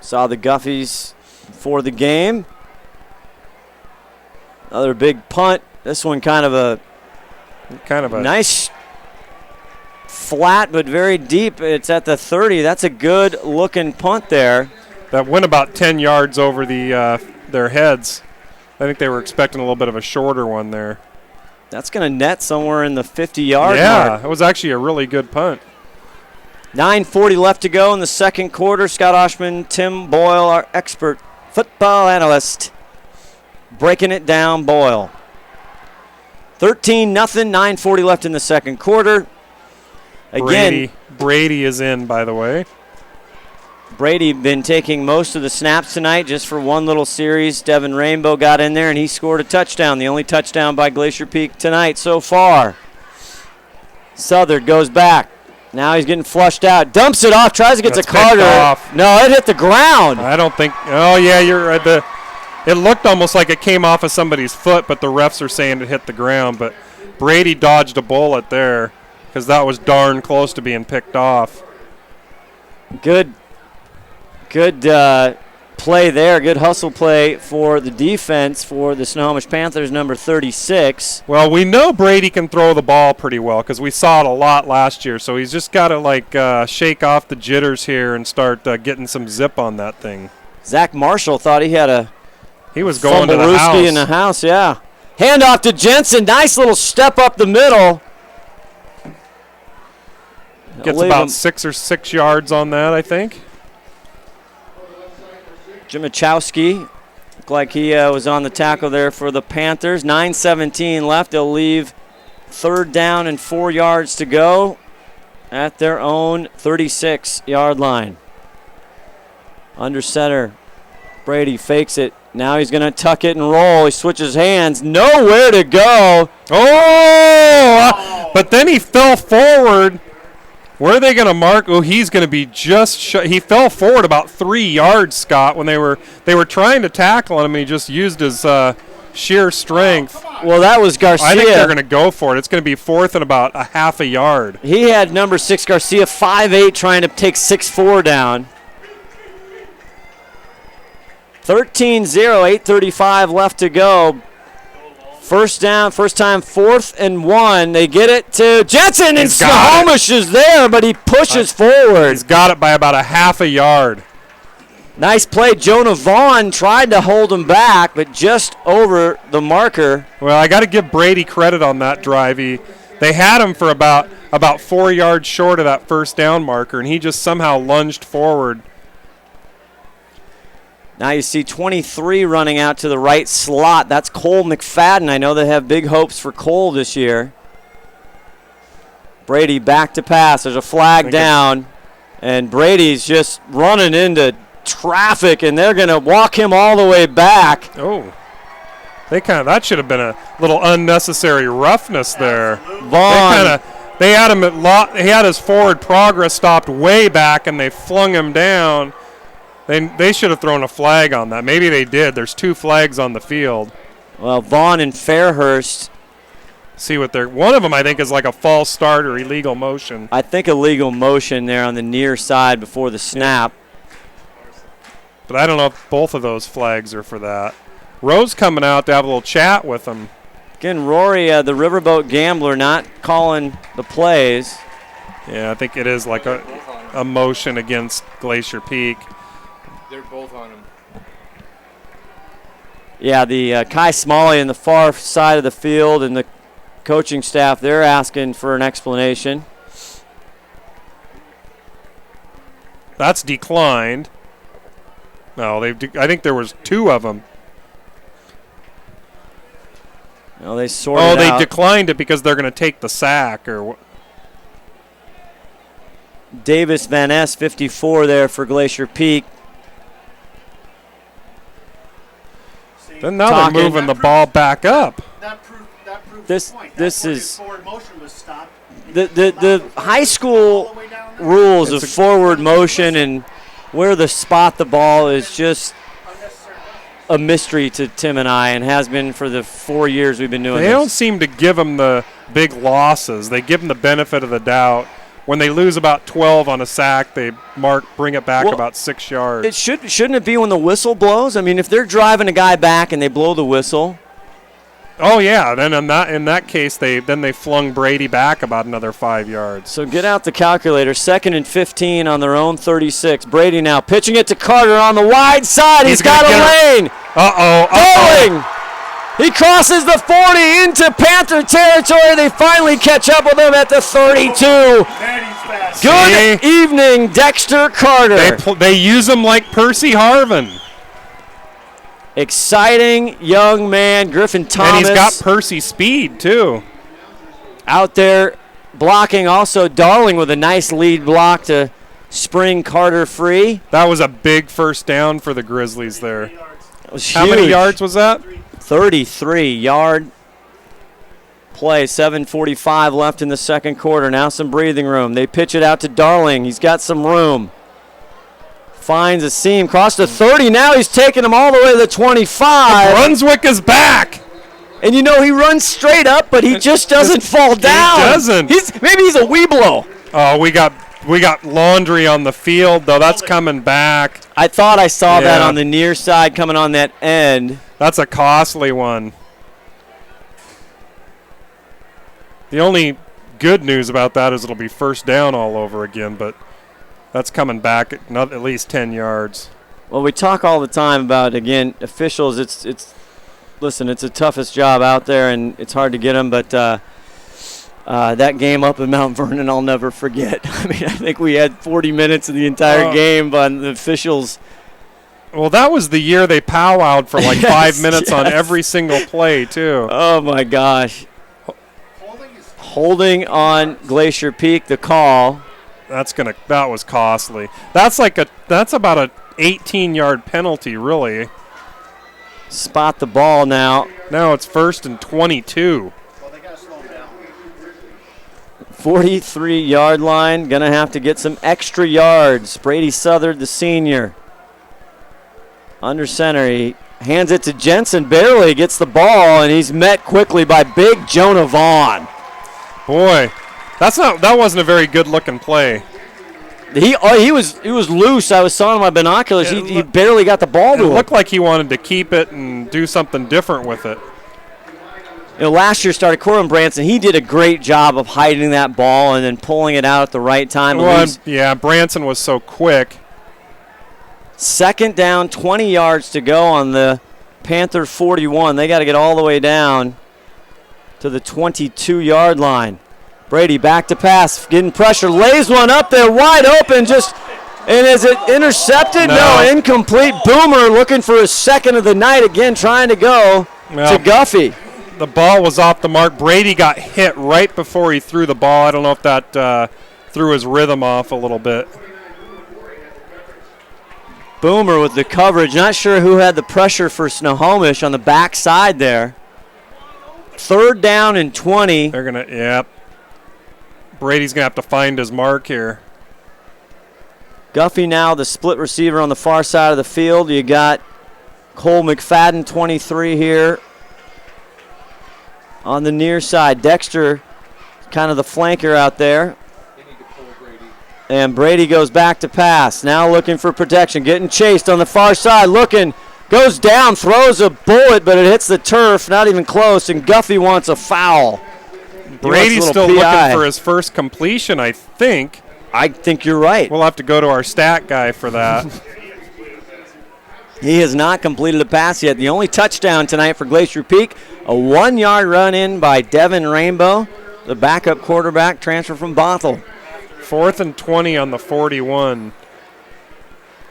Saw the Guffies for the game. Another big punt. This one kind of a nice flat but very deep. It's at the 30. That's a good looking punt there. That went about 10 yards over their heads. I think they were expecting a little bit of a shorter one there. That's going to net somewhere in the 50-yard mark. Yeah, it was actually a really good punt. 9:40 left to go in the second quarter. Scott Oshman, Tim Boyle, our expert football analyst, breaking it down. Boyle. 13-0, 9:40 left in the second quarter. Again, Brady is in, by the way. Brady been taking most of the snaps tonight just for one little series. Devin Rainbow got in there, and he scored a touchdown, the only touchdown by Glacier Peak tonight so far. Southern goes back. Now he's getting flushed out. Dumps it off, tries to get to Carter. No, it hit the ground. I don't think – oh, yeah, you're right. It looked almost like it came off of somebody's foot, but the refs are saying it hit the ground. But Brady dodged a bullet there because that was darn close to being picked off. Good play there. Good hustle play for the defense for the Snohomish Panthers, number 36. Well, we know Brady can throw the ball pretty well because we saw it a lot last year. So he's just got to shake off the jitters here and start getting some zip on that thing. Zach Marshall thought he had He was going to the house. In the house, yeah. Handoff to Jensen. Nice little step up the middle. Gets about 6 yards on that, I think. Jimichowski looked like he was on the tackle there for the Panthers. 9:17 left. They'll leave 3rd down and 4 yards to go at their own 36-yard line. Under center, Brady fakes it. Now he's going to tuck it and roll. He switches hands. Nowhere to go. Oh! But then he fell forward. Where are they going to mark? Oh, he's going to be just he fell forward about 3 yards, Scott, when they were trying to tackle him, and he just used his sheer strength. Well, that was Garcia. I think they're going to go for it. It's going to be 4th and about a half a yard. He had number 6, Garcia, 5'8", trying to take 6'4" down. 13-0, 8:35 left to go. First down, first time, 4th and 1. They get it to Jensen, and Snohomish is there, but he pushes forward. He's got it by about a half a yard. Nice play. Jonah Vaughn tried to hold him back, but just over the marker. Well, I got to give Brady credit on that drive. They had him for about 4 yards short of that first down marker, and he just somehow lunged forward. Now you see 23 running out to the right slot. That's Cole McFadden. I know they have big hopes for Cole this year. Brady back to pass. There's a flag down, and Brady's just running into traffic, and they're going to walk him all the way back. Oh, that should have been a little unnecessary roughness there. Vaughn. They had him he had his forward progress stopped way back, and they flung him down. They should have thrown a flag on that. Maybe they did. There's 2 flags on the field. Well, Vaughn and Fairhurst. See what they're. One of them, I think, is like a false start or illegal motion. I think illegal motion there on the near side before the snap. But I don't know if both of those flags are for that. Rose coming out to have a little chat with them. Again, Rory, the Riverboat Gambler, not calling the plays. Yeah, I think it is like a motion against Glacier Peak. They're both on him. Yeah, the Kai Smalley in the far side of the field and the coaching staff, they're asking for an explanation. That's declined. No, I think there was 2 of them. No, they sorted out. Oh, they declined it because they're going to take the sack or what? Davis Van Ness, 54 there for Glacier Peak. Then now they're moving the ball back up. That proved this the point. This is forward motion was stopped. The high school rules of forward motion and where to spot the ball is just a mystery to Tim and I, and has been for the 4 years we've been doing this. They don't seem to give them the big losses. They give them the benefit of the doubt. when they lose about 12 on a sack, they bring it back about 6 yards. Shouldn't it be when the whistle blows? I mean, if they're driving a guy back and they blow the whistle. Oh yeah, then in that case they flung Brady back about another 5 yards. So get out the calculator. 2nd and 15 on their own 36. Brady now pitching it to Carter on the wide side. He's got a lane. Going. He crosses the 40 into Panther territory. They finally catch up with him at the 32. Good evening, Dexter Carter. They use him like Percy Harvin. Exciting young man, Griffin Thomas. And he's got Percy speed, too. Out there blocking. Also, Darling with a nice lead block to spring Carter free. That was a big first down for the Grizzlies there. How many yards was that? 33-yard play. 7:45 left in the second quarter. Now some breathing room. They pitch it out to Darling. He's got some room. Finds a seam. Crossed the 30. Now he's taking him all the way to the 25. Brunswick is back. And you know he runs straight up, but he just doesn't fall down. He doesn't. Maybe he's a Weeblo. Oh, we got laundry on the field, though. That's coming back. I thought I saw that on the near side coming on that end. That's a costly one. The only good news about that is it'll be first down all over again, but that's coming back at least 10 yards. Well, we talk all the time about, again, officials. Listen, it's the toughest job out there, and it's hard to get them, but that game up in Mount Vernon I'll never forget. I mean, I think we had 40 minutes of the entire game, but the officials. Well, that was the year they powwowed for like 5 minutes on every single play, too. Oh, my gosh. Holding on Glacier Peak, the call. That was costly. That's about a 18-yard penalty, really. Spot the ball now. Now it's 1st and 22. 43-yard line. Gonna have to get some extra yards. Brady Southard, the senior. Under center, he hands it to Jensen. Barely gets the ball, and he's met quickly by big Jonah Vaughn. Boy, that wasn't a very good-looking play. He was loose. I saw in my binoculars. He barely got the ball to him. It looked like he wanted to keep it and do something different with it. You know, last year started Corbin Branson. He did a great job of hiding that ball and then pulling it out at the right time. Well, yeah, Branson was so quick. 2nd down, 20 yards to go on the Panther 41. They got to get all the way down to the 22-yard line. Brady back to pass, getting pressure, lays one up there wide open, and is it intercepted? No, incomplete. Boomer looking for his second of the night again, trying to go to Guffey. The ball was off the mark. Brady got hit right before he threw the ball. I don't know if that threw his rhythm off a little bit. Boomer with the coverage. Not sure who had the pressure for Snohomish on the back side there. 3rd down and 20. They're going to, yep. Brady's going to have to find his mark here. Guffey now the split receiver on the far side of the field. You got Cole McFadden, 23 here. On the near side, Dexter, kind of the flanker out there. And Brady goes back to pass. Now looking for protection. Getting chased on the far side. Looking. Goes down. Throws a bullet, but it hits the turf. Not even close. And Guffey wants a foul. Brady's still looking for his first completion, I think. I think you're right. We'll have to go to our stat guy for that. He has not completed a pass yet. The only touchdown tonight for Glacier Peak, a 1-yard run in by Devin Rainbow, the backup quarterback, transfer from Bothell. 4th and 20 on the 41.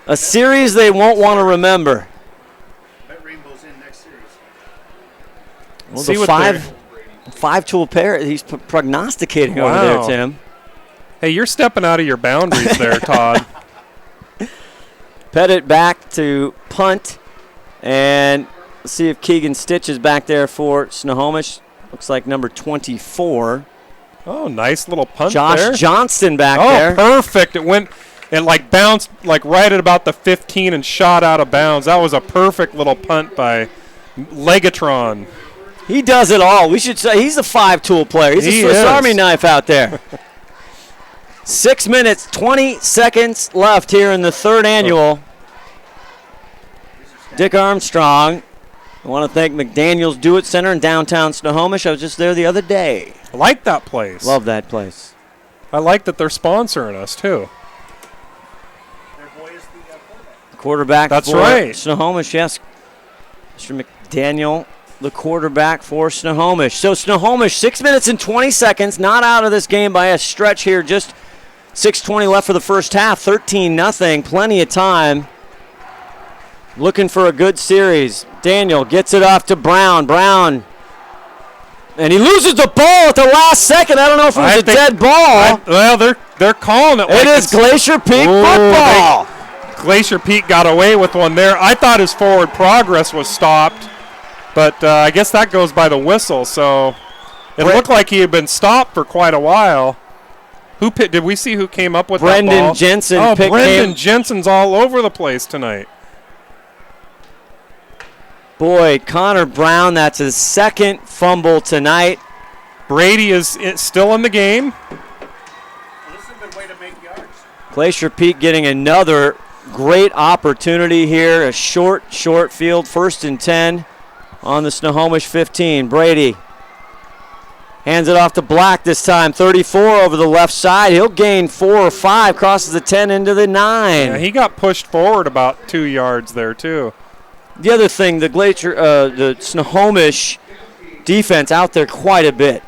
A series they won't want to remember. Bet Rainbow's in next series. Well, the five-tool pair, he's prognosticating over there, Tim. Hey, you're stepping out of your boundaries there, Todd. Pettit back to punt, and let's see if Keegan Stitch is back there for Snohomish. Looks like number 24. Oh, nice little punt there. Josh Johnston back there. Oh, perfect. It like bounced like right at about the 15 and shot out of bounds. That was a perfect little punt by Legatron. He does it all. We should say he's a 5-tool player. He's a Swiss Army knife out there. 6 minutes, 20 seconds left here in the third annual. Dick Armstrong. I want to thank McDaniel's Do-It Center in downtown Snohomish. I was just there the other day. I like that place. Love that place. I like that they're sponsoring us, too. Their boy is the quarterback. Quarterback That's for right. Snohomish, yes. Mr. McDaniel, the quarterback for Snohomish. So Snohomish, 6 minutes and 20 seconds, not out of this game by a stretch here. Just 6:20 left for the first half, 13-0, plenty of time. Looking for a good series. Daniel gets it off to Brown. Brown. And he loses the ball at the last second. I don't know if it was a dead ball. Well, they're calling it. It is Glacier Peak football. Glacier Peak got away with one there. I thought his forward progress was stopped, but I guess that goes by the whistle. So it looked like he had been stopped for quite a while. Did we see who came up with that ball? Brendan Jensen. Oh, Brendan Jensen's all over the place tonight. Boy, Connor Brown, that's his second fumble tonight. Brady is still in the game. Well, this is a good way to make yards. Glacier Peak getting another great opportunity here. A short field, 1st and 10 on the Snohomish 15. Brady hands it off to Black this time. 34 over the left side. He'll gain 4 or 5, crosses the 10 into the 9. Yeah, he got pushed forward about 2 yards there, too. The other thing, the Snohomish defense out there quite a bit.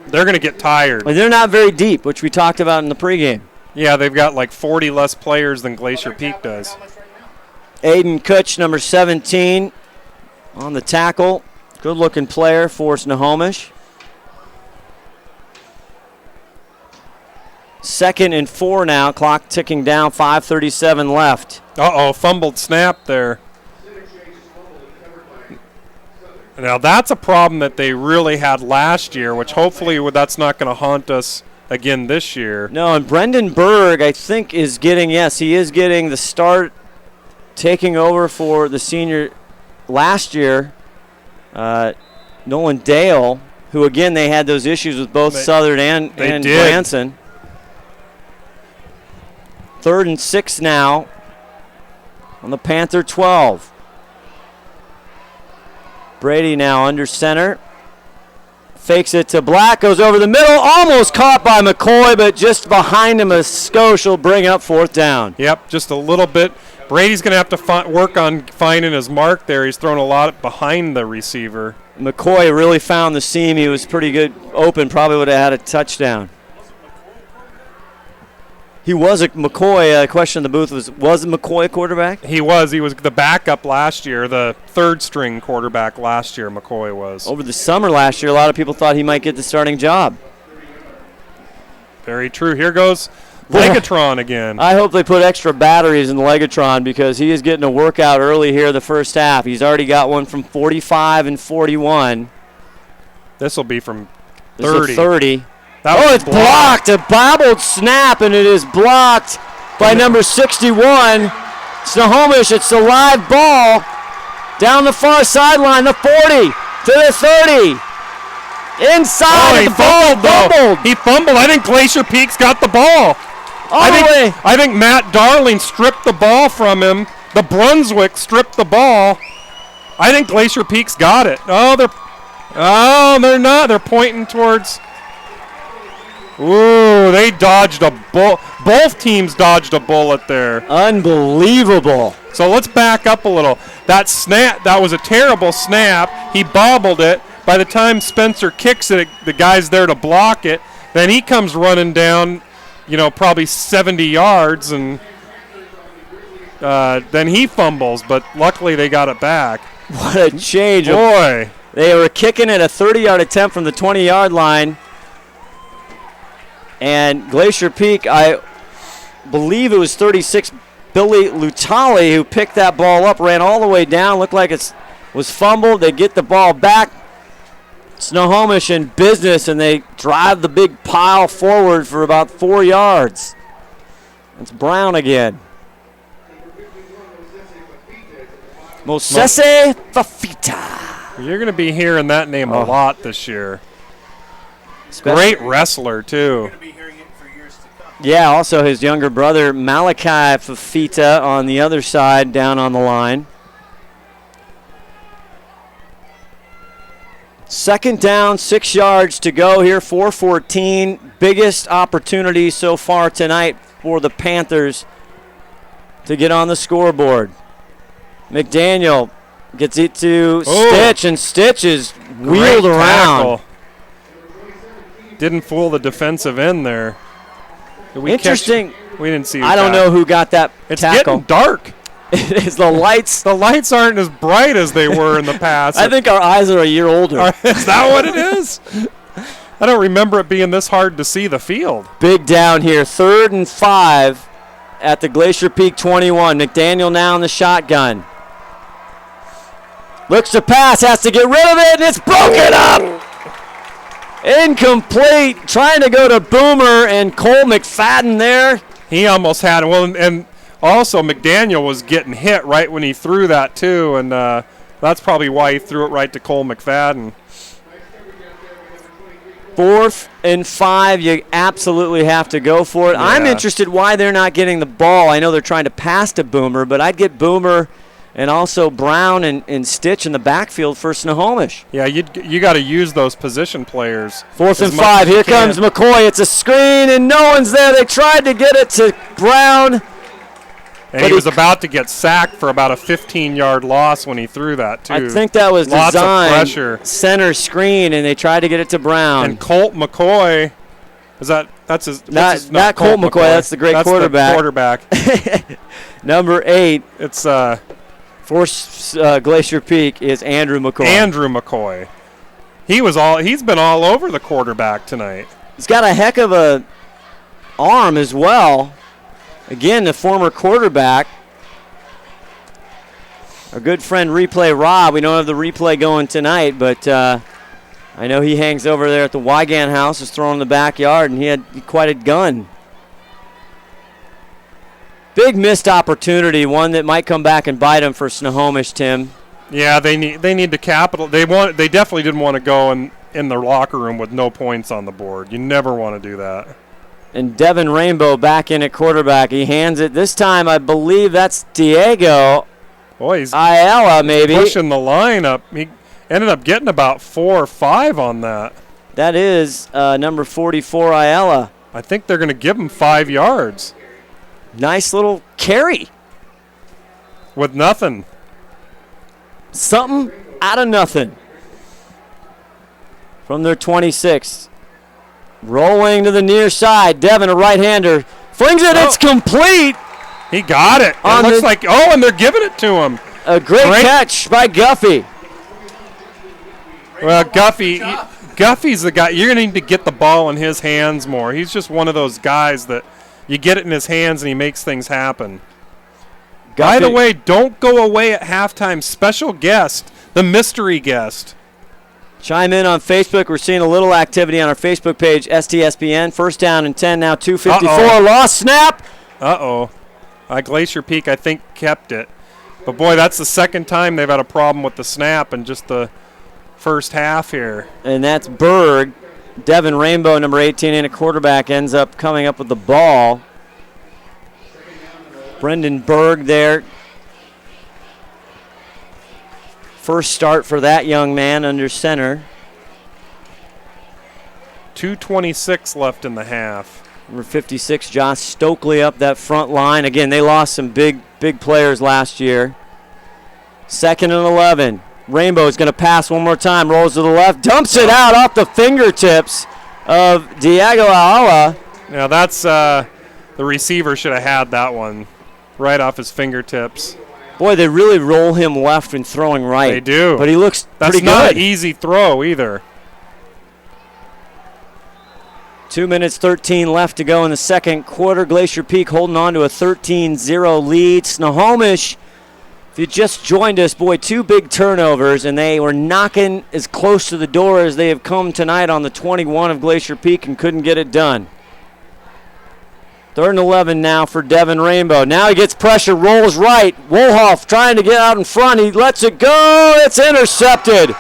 They're going to get tired. And they're not very deep, which we talked about in the pregame. Yeah, they've got like 40 less players than Glacier Peak does. Aiden Kutch, number 17, on the tackle. Good-looking player for Snohomish. 2nd and 4 now. Clock ticking down, 5:37 left. Uh-oh, fumbled snap there. Now, that's a problem that they really had last year, which hopefully that's not going to haunt us again this year. No, and Brendan Berg, I think, he is getting the start, taking over for the senior last year. Nolan Dale, who, again, they had those issues with both Southern and Branson. 3rd and 6 now on the Panther 12. Brady now under center. Fakes it to Black, goes over the middle, almost caught by McCoy, but just behind him a skosh will bring up 4th down. Yep, just a little bit. Brady's going to have to work on finding his mark there. He's thrown a lot behind the receiver. McCoy really found the seam. He was pretty good open, probably would have had a touchdown. He was a McCoy. Question in the booth was McCoy a quarterback? He was the backup last year, the 3rd-string quarterback last year, McCoy was. Over the summer last year, a lot of people thought he might get the starting job. Very true. Here goes Legatron again. I hope they put extra batteries in the Legatron because he is getting a workout early here the first half. He's already got one from 45 and 41. This will be from 30. This is 30. It's blocked. A bobbled snap, and it is blocked by number 61. Snohomish, it's a live ball. Down the far sideline, the 40 to the 30. Inside, he the ball fumbled. He fumbled. I think Glacier Peak's got the ball. I think Matt Darling stripped the ball from him. The Brunswick stripped the ball. I think Glacier Peak's got it. They're not. They're pointing towards. Ooh, they dodged a bullet. Both teams dodged a bullet there. Unbelievable. So let's back up a little. That snap, that was a terrible snap. He bobbled it. By the time Spencer kicks it, the guy's there to block it. Then he comes running down, probably 70 yards, and then he fumbles. But luckily they got it back. What a change. Boy. They were kicking at a 30-yard attempt from the 20-yard line. And Glacier Peak, I believe it was 36, Billy Lutali, who picked that ball up, ran all the way down, looked like it was fumbled. They get the ball back. Snohomish in business, and they drive the big pile forward for about 4 yards. It's Brown again. Mosese Fafita. You're going to be hearing that name a lot this year. Great wrestler, too. You're going to be hearing it for years to come. Yeah, also his younger brother, Malachi Fafita, on the other side down on the line. Second down, 6 yards to go here, 4:14. Biggest opportunity so far tonight for the Panthers to get on the scoreboard. McDaniel gets it to Stitch, and Stitch is wheeled Great around. tackle. Didn't fool the defensive end there. Did we Interesting. We didn't see. I don't know who got that It's tackle. getting dark. It is the lights. The lights aren't as bright as they were in the past. I think our eyes are a year older. Is that what it is? I don't remember it being this hard to see the field. Big down here, 3rd and 5 at the Glacier Peak 21. McDaniel now in the shotgun. Looks to pass, has to get rid of it, and it's broken up. Incomplete. Trying to go to Boomer, and Cole McFadden there. He almost had it. Well, and also McDaniel was getting hit right when he threw that too, and that's probably why he threw it right to Cole McFadden. 4th and 5, you absolutely have to go for it. Yeah. I'm interested why they're not getting the ball. I know they're trying to pass to Boomer, but I'd get Boomer and also Brown and Stitch in the backfield for Snohomish. Yeah, you got to use those position players. 4th and as much 5, as you here can. comes McCoy. It's a screen, and no one's there. They tried to get it to Brown. And he was about to get sacked for about a 15-yard loss when he threw that, too. I think that was Lots of designed pressure. center screen, and they tried to get it to Brown. And Colt McCoy, that's his. Not Colt McCoy, that's the great quarterback. The quarterback. Number 8 It's for Glacier Peak is Andrew McCoy. Andrew McCoy. He's been all over the quarterback tonight. He's got a heck of a arm as well. Again, the former quarterback. Our good friend Replay Rob. We don't have the replay going tonight, but I know he hangs over there at the Wygant house, is throwing in the backyard, and he had quite a gun. Big missed opportunity, one that might come back and bite him for Snohomish, Tim. Yeah, they need the capital. They definitely didn't want to go in their locker room with no points on the board. You never want to do that. And Devin Rainbow back in at quarterback. He hands it. This time, I believe that's Diego Boy, he's Ayala, maybe. pushing the line up. He ended up getting about 4 or 5 on that. That is number 44, Ayala. I think they're going to give him 5 yards Nice little carry. with nothing. Something out of nothing. From their 26. Rolling to the near side. Devin, a right-hander. Flings it. It's complete. He got it. On It looks the- like, and they're giving it to him. A great catch by Guffey. Well, Guffey's the guy. You're going to need to get the ball in his hands more. He's just one of those guys that you get it in his hands and he makes things happen. By the way, don't go away at halftime. Special guest, the mystery guest. Chime in on Facebook. We're seeing a little activity on our Facebook page, STSPN. 1st down and 10, now 2:54. Uh-oh. Lost snap. Glacier Peak, I think, kept it. But, boy, that's the second time they've had a problem with the snap in just the first half here. And that's Berg. Devin Rainbow, number 18, in a quarterback, ends up coming up with the ball. Brendan Berg there. First start for that young man under center. 2:26 left in the half. Number 56, Josh Stokely up that front line. Again, they lost some big players last year. 2nd and 11. Rainbow is going to pass one more time. Rolls to the left. Dumps it out off the fingertips of Diego Ayala. Now, that's the receiver should have had that one right off his fingertips. Boy, they really roll him left and throwing right. They do. But he looks That's pretty not good. an easy throw either. 2 minutes, 13 left to go in the second quarter. Glacier Peak holding on to a 13-0 lead. Snohomish, if you just joined us, boy, 2 big turnovers, and they were knocking as close to the door as they have come tonight on the 21 of Glacier Peak and couldn't get it done. 3rd and 11 now for Devin Rainbow. Now he gets pressure, rolls right. Wolhoff trying to get out in front. He lets it go. It's intercepted.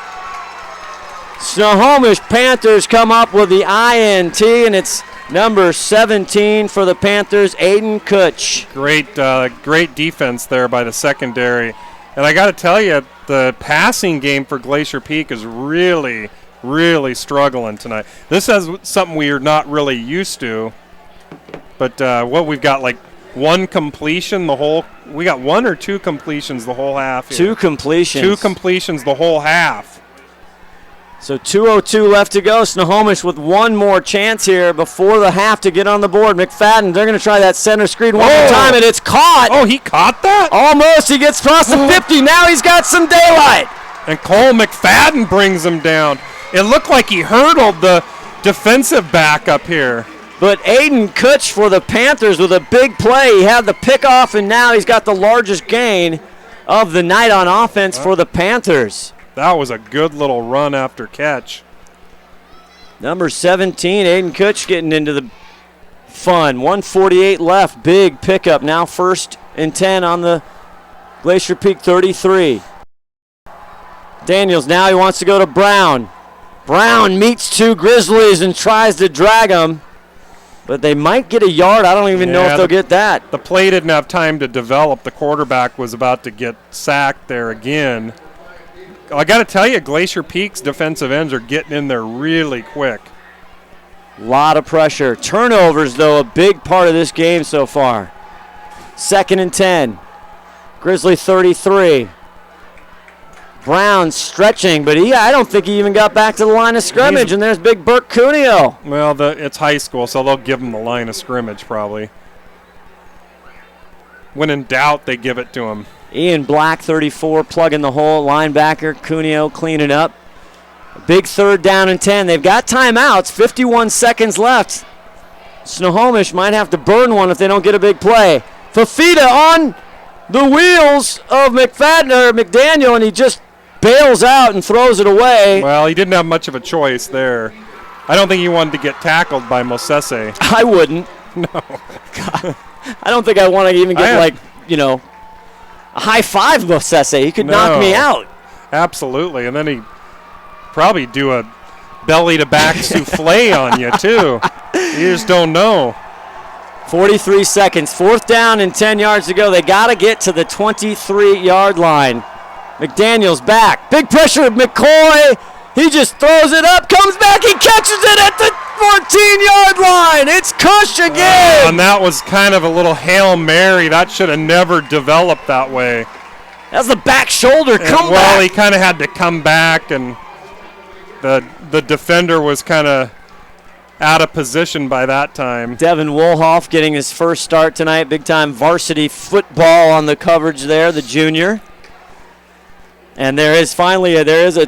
Snohomish Panthers come up with the INT, and it's Number 17 for the Panthers, Aiden Kutch. Great defense there by the secondary. And I got to tell you, the passing game for Glacier Peak is really, really struggling tonight. This is something we are not really used to. But we've got like one completion we got one or two completions the whole half here. Two completions. Two completions the whole half. So 2:02 left to go. Snohomish with one more chance here before the half to get on the board. McFadden, they're going to try that center screen one more time, and it's caught. Oh, he caught that? Almost. He gets across the 50. Now he's got some daylight. And Cole McFadden brings him down. It looked like he hurdled the defensive back up here. But Aiden Kutch for the Panthers with a big play. He had the pickoff, and now he's got the largest gain of the night on offense for the Panthers. That was a good little run after catch. Number 17, Aiden Kutch getting into the fun. 1:48 left. Big pickup. Now 1st and 10 on the Glacier Peak 33. Daniels, now he wants to go to Brown. Brown meets two Grizzlies and tries to drag them. But they might get a yard. I don't even know if they'll get that. The play didn't have time to develop. The quarterback was about to get sacked there again. I got to tell you, Glacier Peak's defensive ends are getting in there really quick. A lot of pressure. Turnovers, though, a big part of this game so far. 2nd and 10. Grizzly 33. Brown stretching, but I don't think he even got back to the line of scrimmage, and there's big Burke Cuneo. Well, it's high school, so they'll give him the line of scrimmage probably. When in doubt, they give it to him. Ian Black, 34, plugging the hole. Linebacker Cuneo cleaning up. A big 3rd down and 10. They've got timeouts. 51 seconds left. Snohomish might have to burn one if they don't get a big play. Fafita on the wheels of McDaniel, and he just bails out and throws it away. Well, he didn't have much of a choice there. I don't think he wanted to get tackled by Mosese. I wouldn't. No. God, I don't think I want to even get, a high five Mosese. He could knock me out. Absolutely. And then he probably do a belly-to-back souffle on you, too. You just don't know. 43 seconds. 4th down and 10 yards to go. They got to get to the 23-yard line. McDaniel's back. Big pressure of McCoy. He just throws it up, comes back, he catches it at the 14-yard line. It's Kush again. And that was kind of a little Hail Mary. That should have never developed that way. That's the back shoulder comeback. Well, he kind of had to come back, and the defender was kind of out of position by that time. Devin Wolhoff getting his first start tonight. Big-time varsity football on the coverage there, the junior. And there is a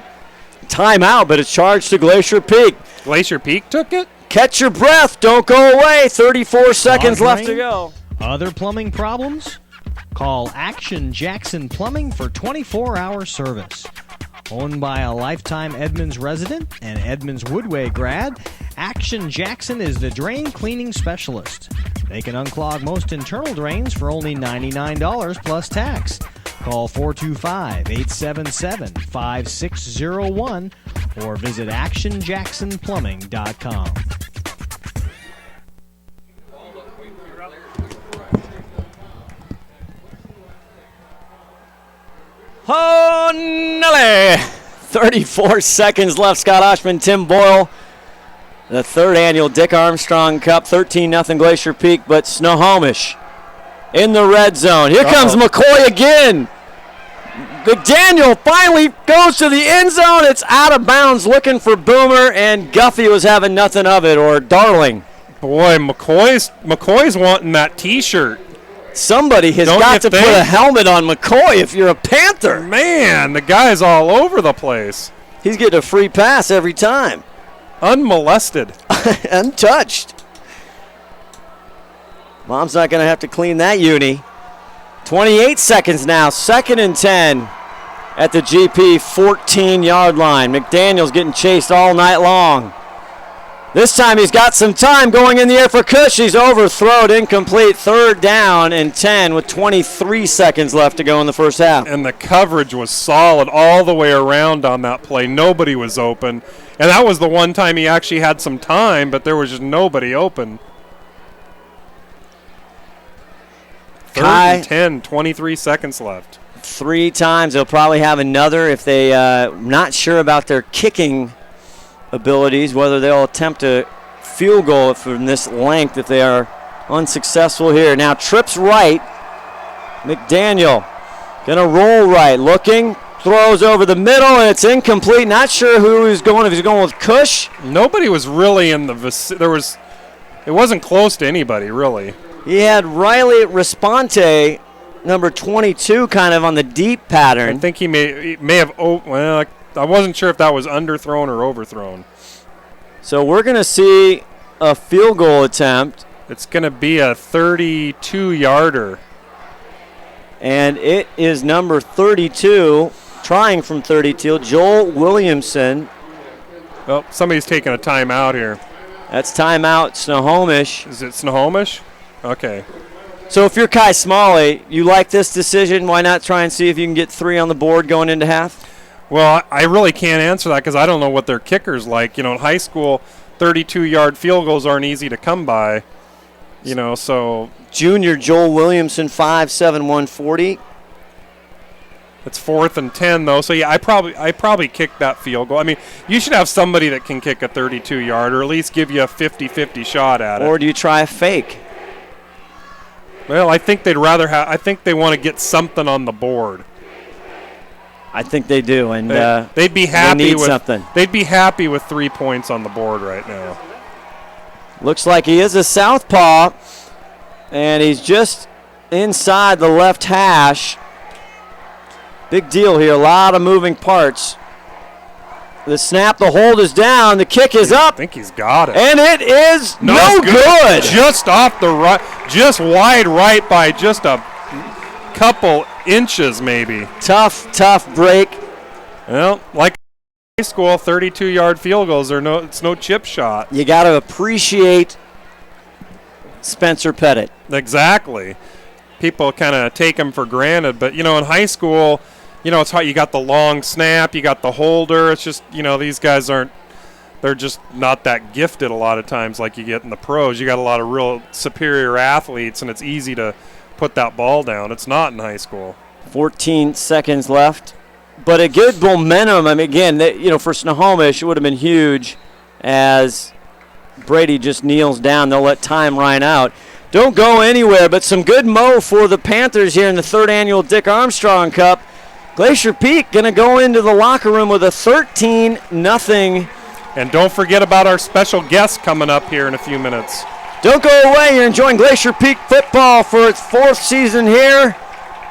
timeout, but it's charged to Glacier Peak. Glacier Peak took it? Catch your breath. Don't go away. 34 seconds left to go. Other plumbing problems? Call Action Jackson Plumbing for 24-hour service. Owned by a lifetime Edmonds resident and Edmonds Woodway grad, Action Jackson is the drain cleaning specialist. They can unclog most internal drains for only $99 plus tax. Call 425-877-5601 or visit actionjacksonplumbing.com. Oh, Nelly! 34 seconds left. Scott Oshman, Tim Boyle. The 3rd annual Dick Armstrong Cup. 13-0 Glacier Peak, but Snohomish in the red zone. Here comes McCoy again. McDaniel finally goes to the end zone. It's out of bounds, looking for Boomer, and Guffey was having nothing of it, or Darling. Boy, McCoy's wanting that T-shirt. Somebody has got to put a helmet on McCoy if you're a Panther. Man, the guy's all over the place. He's getting a free pass every time. Unmolested. Untouched. Mom's not going to have to clean that uni. 28 seconds now. 2nd and 10 at the GP 14-yard line. McDaniel's getting chased all night long. This time he's got some time going in the air for Cush. He's overthrown, incomplete. 3rd down and 10 with 23 seconds left to go in the first half. And the coverage was solid all the way around on that play. Nobody was open. And that was the one time he actually had some time, but there was just nobody open. 3rd and 10, 23 seconds left. 3 times. They'll probably have another if they not sure about their kicking abilities, whether they'll attempt a field goal from this length if they are unsuccessful here. Now trips right. McDaniel gonna roll right, looking, throws over the middle, and it's incomplete. Not sure who he's going, if he's going with Cush. Nobody was really in the it wasn't close to anybody, really. He had Riley Responte, number 22, kind of on the deep pattern. I think he may have, well, I wasn't sure if that was underthrown or overthrown. So we're going to see a field goal attempt. It's going to be a 32-yarder. And it is number 32, trying from 32, Joel Williamson. Oh, somebody's taking a timeout here. That's timeout, Snohomish. Is it Snohomish? Okay. So if you're Kai Smalley, you like this decision, why not try and see if you can get 3 on the board going into half? Well, I really can't answer that because I don't know what their kicker's like. You know, in high school, 32-yard field goals aren't easy to come by. You know, so. Junior Joel Williamson, 5'7", 140. It's 4th and 10, though. So, yeah, I probably kicked that field goal. I mean, you should have somebody that can kick a 32-yard or at least give you a 50-50 shot at it. Or do you try a fake? Well, I think they'd rather have – I think they want to get something on the board. I think they do, and they'd be happy they need with something. They'd be happy with 3 points on the board right now. Looks like he is a southpaw, and he's just inside the left hash. Big deal here, a lot of moving parts. The snap, the hold is down, the kick is up. I think he's got it. And it is no good. Just off the right, just wide right by just a couple inches maybe. Tough break. Well, like high school, 32-yard field goals, it's no chip shot. You got to appreciate Spencer Pettit. Exactly. People kind of take him for granted, but, you know, in high school, you know, it's hard. You got the long snap, you got the holder. It's just, you know, these guys they're just not that gifted a lot of times like you get in the pros. You got a lot of real superior athletes, and it's easy to put that ball down. It's not in high school. 14 seconds left. But a good momentum. I mean, again, for Snohomish, it would have been huge as Brady just kneels down. They'll let time run out. Don't go anywhere, but some good mo for the Panthers here in the 3rd annual Dick Armstrong Cup. Glacier Peak going to go into the locker room with a 13-0. And don't forget about our special guest coming up here in a few minutes. Don't go away. You're enjoying Glacier Peak football for its 4th season here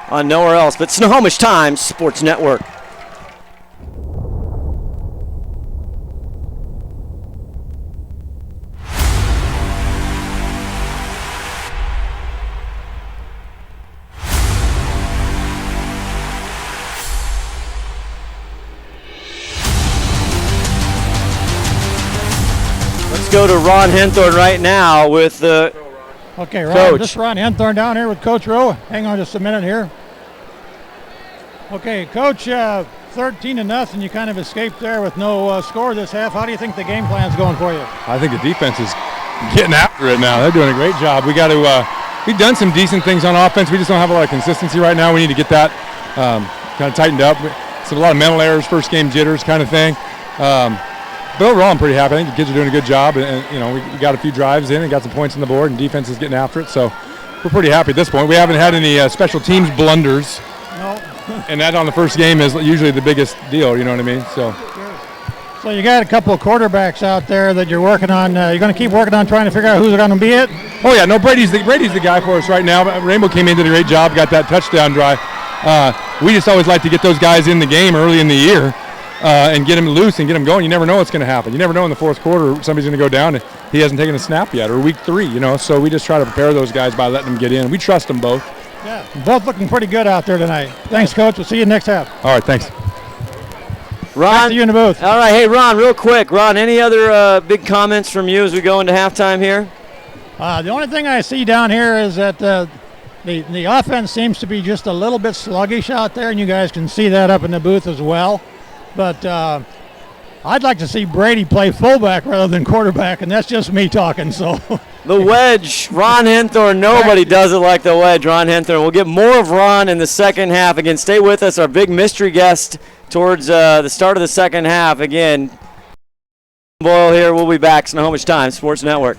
on nowhere else but Snohomish Times Sports Network. Go to Ron Henthorn right now with the Okay, Ron, coach. This is Ron Henthorn down here with Coach Rowe. Hang on just a minute here. Okay, Coach, 13-0. You kind of escaped there with no score this half. How do you think the game plan's going for you? I think the defense is getting after it now. They're doing a great job. We got to. We've done some decent things on offense. We just don't have a lot of consistency right now. We need to get that kind of tightened up. So a lot of mental errors, first game jitters, kind of thing. But overall, I'm pretty happy. I think the kids are doing a good job, and you know, we got a few drives in and got some points on the board, and defense is getting after it. So we're pretty happy at this point. We haven't had any special teams blunders. No. And that on the first game is usually the biggest deal. You know what I mean? So you got a couple of quarterbacks out there that you're working on. You're going to keep working on trying to figure out who's going to be it. Oh yeah, no, Brady's the guy for us right now. Rainbow came in, did a great job, got that touchdown drive. We just always like to get those guys in the game early in the year. And get him loose and get him going. You never know what's going to happen. You never know in the fourth quarter somebody's going to go down and he hasn't taken a snap yet, or week 3, you know. So we just try to prepare those guys by letting them get in. We trust them both. Yeah, both looking pretty good out there tonight. Thanks, Coach. We'll see you next half. All right, thanks. Ron, back to you in the booth. All right, hey, Ron, real quick. Ron, any other big comments from you as we go into halftime here? The only thing I see down here is that the offense seems to be just a little bit sluggish out there, and you guys can see that up in the booth as well. But I'd like to see Brady play fullback rather than quarterback, and that's just me talking. So the wedge, Ron Henthorn. Nobody does it like the wedge, Ron Henthorn. We'll get more of Ron in the second half. Again, stay with us. Our big mystery guest towards the start of the second half. Again, Boyle here. We'll be back. Snohomish Times Sports Network.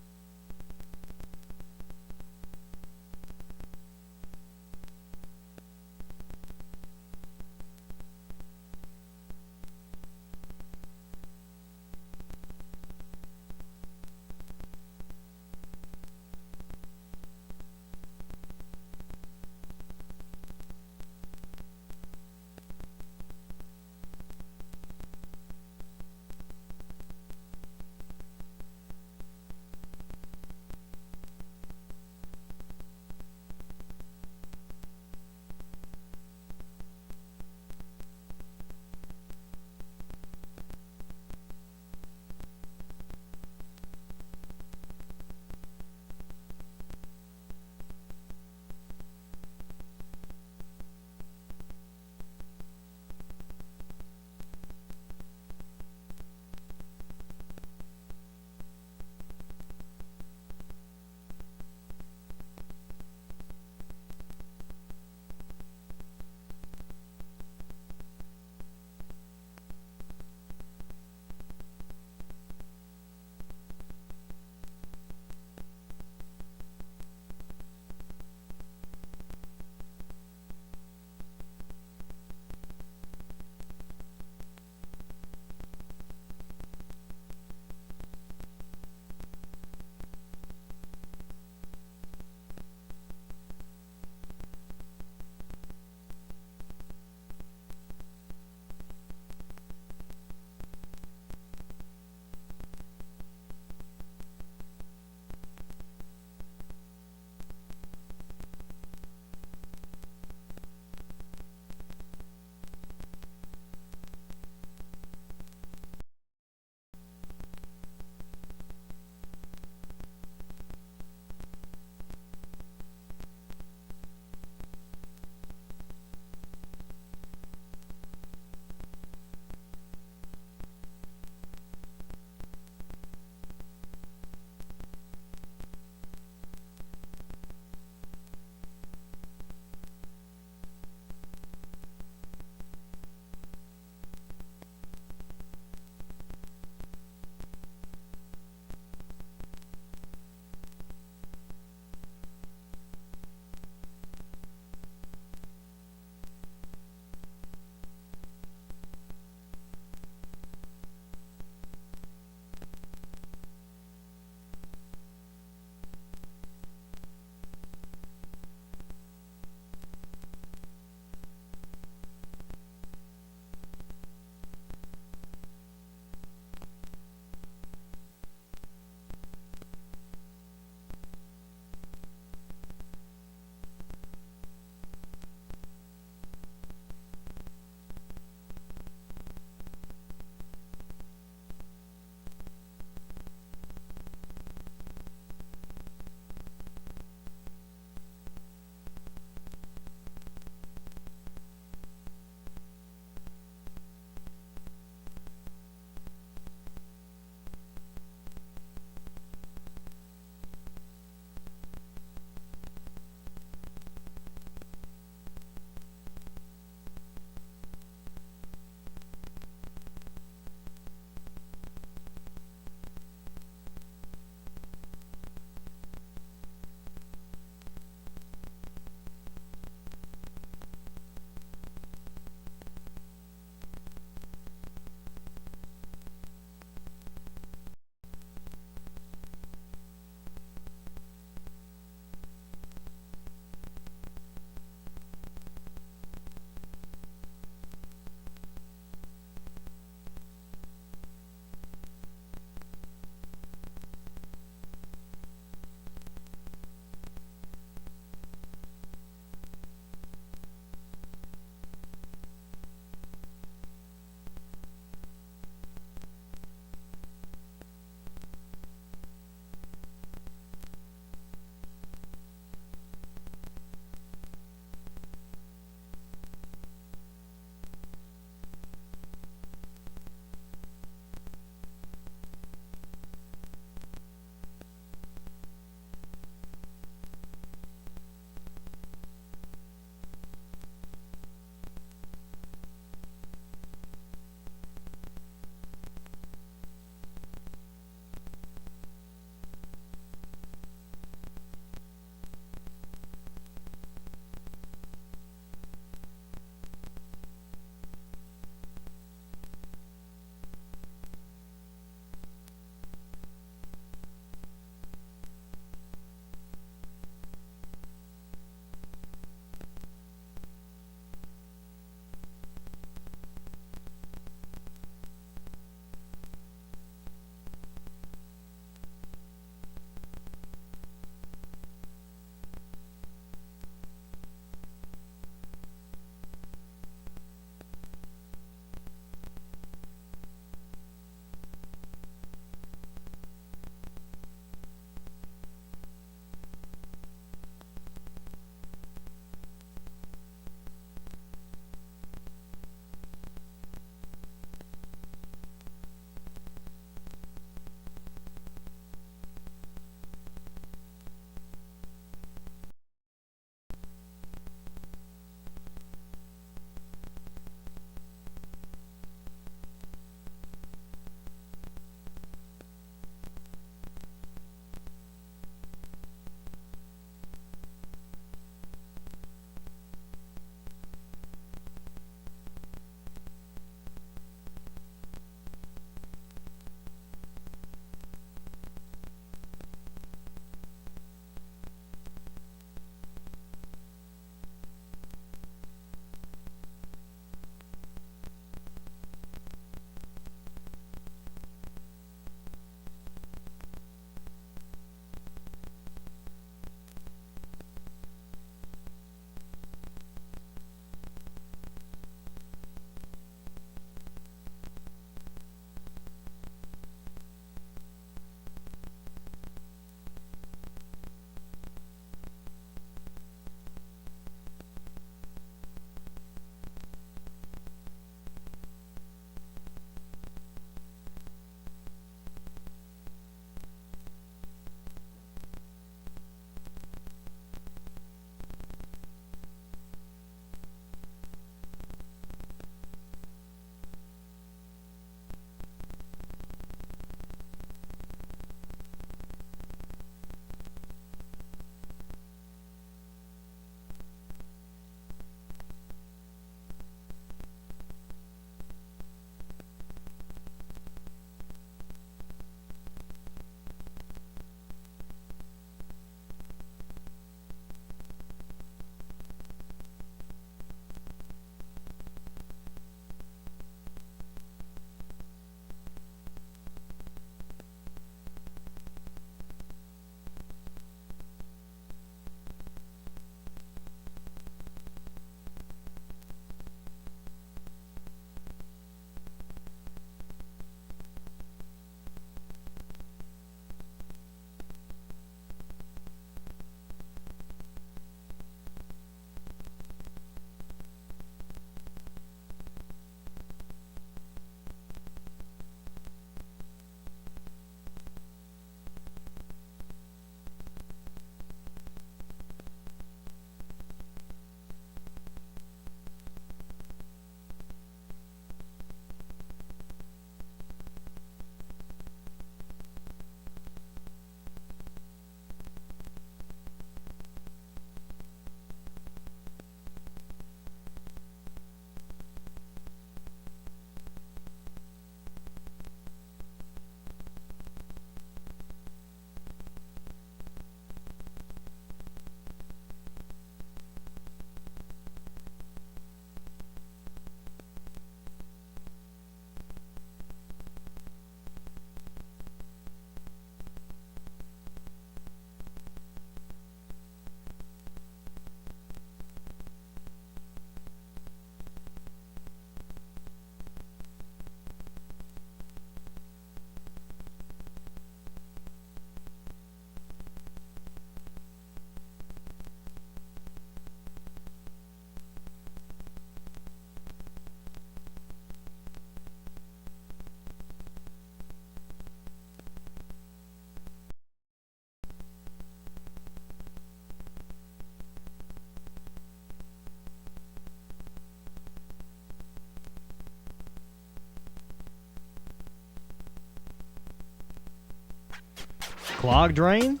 Clogged drain?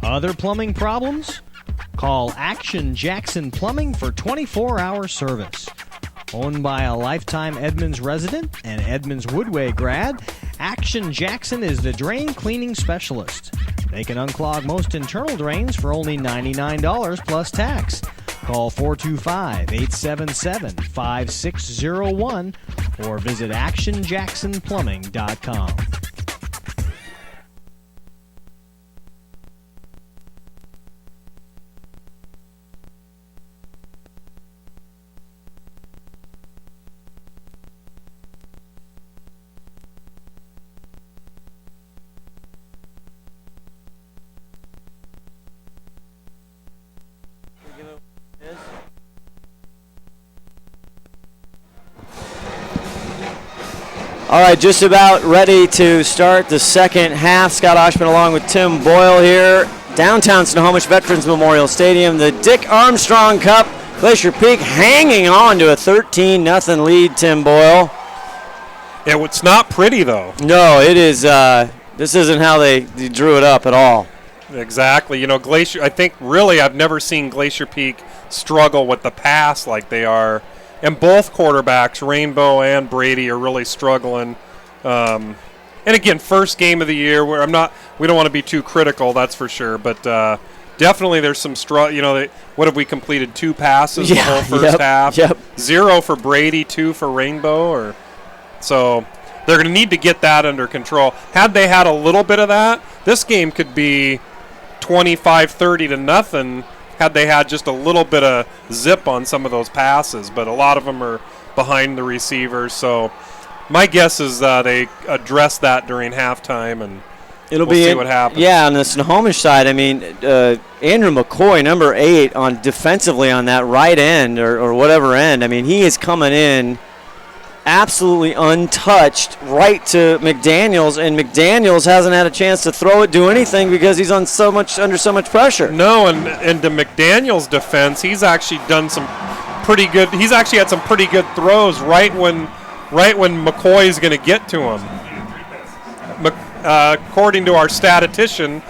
Other plumbing problems? Call Action Jackson Plumbing for 24-hour service. Owned by a lifetime Edmonds resident and Edmonds Woodway grad, Action Jackson is the drain cleaning specialist. They can unclog most internal drains for only $99 plus tax. Call 425-877-5601 or visit actionjacksonplumbing.com. All right, just about ready to start the second half. Scott Oshman along with Tim Boyle here. Downtown Snohomish Veterans Memorial Stadium, the Dick Armstrong Cup. Glacier Peak hanging on to a 13-0 lead, Tim Boyle. It's not pretty, though. No, it is. This isn't how they drew it up at all. Exactly. You know, Glacier, I think really I've never seen Glacier Peak struggle with the pass like they are. And both quarterbacks, Rainbow and Brady, are really struggling. And again, first game of the year, where we don't want to be too critical, that's for sure. But definitely there's some what have we completed? 2 passes the whole first half. Yep. 0 for Brady, 2 for Rainbow. So they're going to need to get that under control. Had they had a little bit of that, this game could be 25-30 to nothing. Had they had just a little bit of zip on some of those passes, but a lot of them are behind the receivers. So my guess is they address that during halftime, and we'll see what happens. Yeah, on the Snohomish side, I mean, Andrew McCoy, number 8, on defensively on that right end or whatever end. I mean, he is coming in absolutely untouched right to McDaniels, and McDaniels hasn't had a chance to throw it, do anything because he's under so much pressure. No, and to McDaniels' defense, he's actually done some pretty good. He's actually had some pretty good throws right when McCoy's going to get to him. According to our statistician,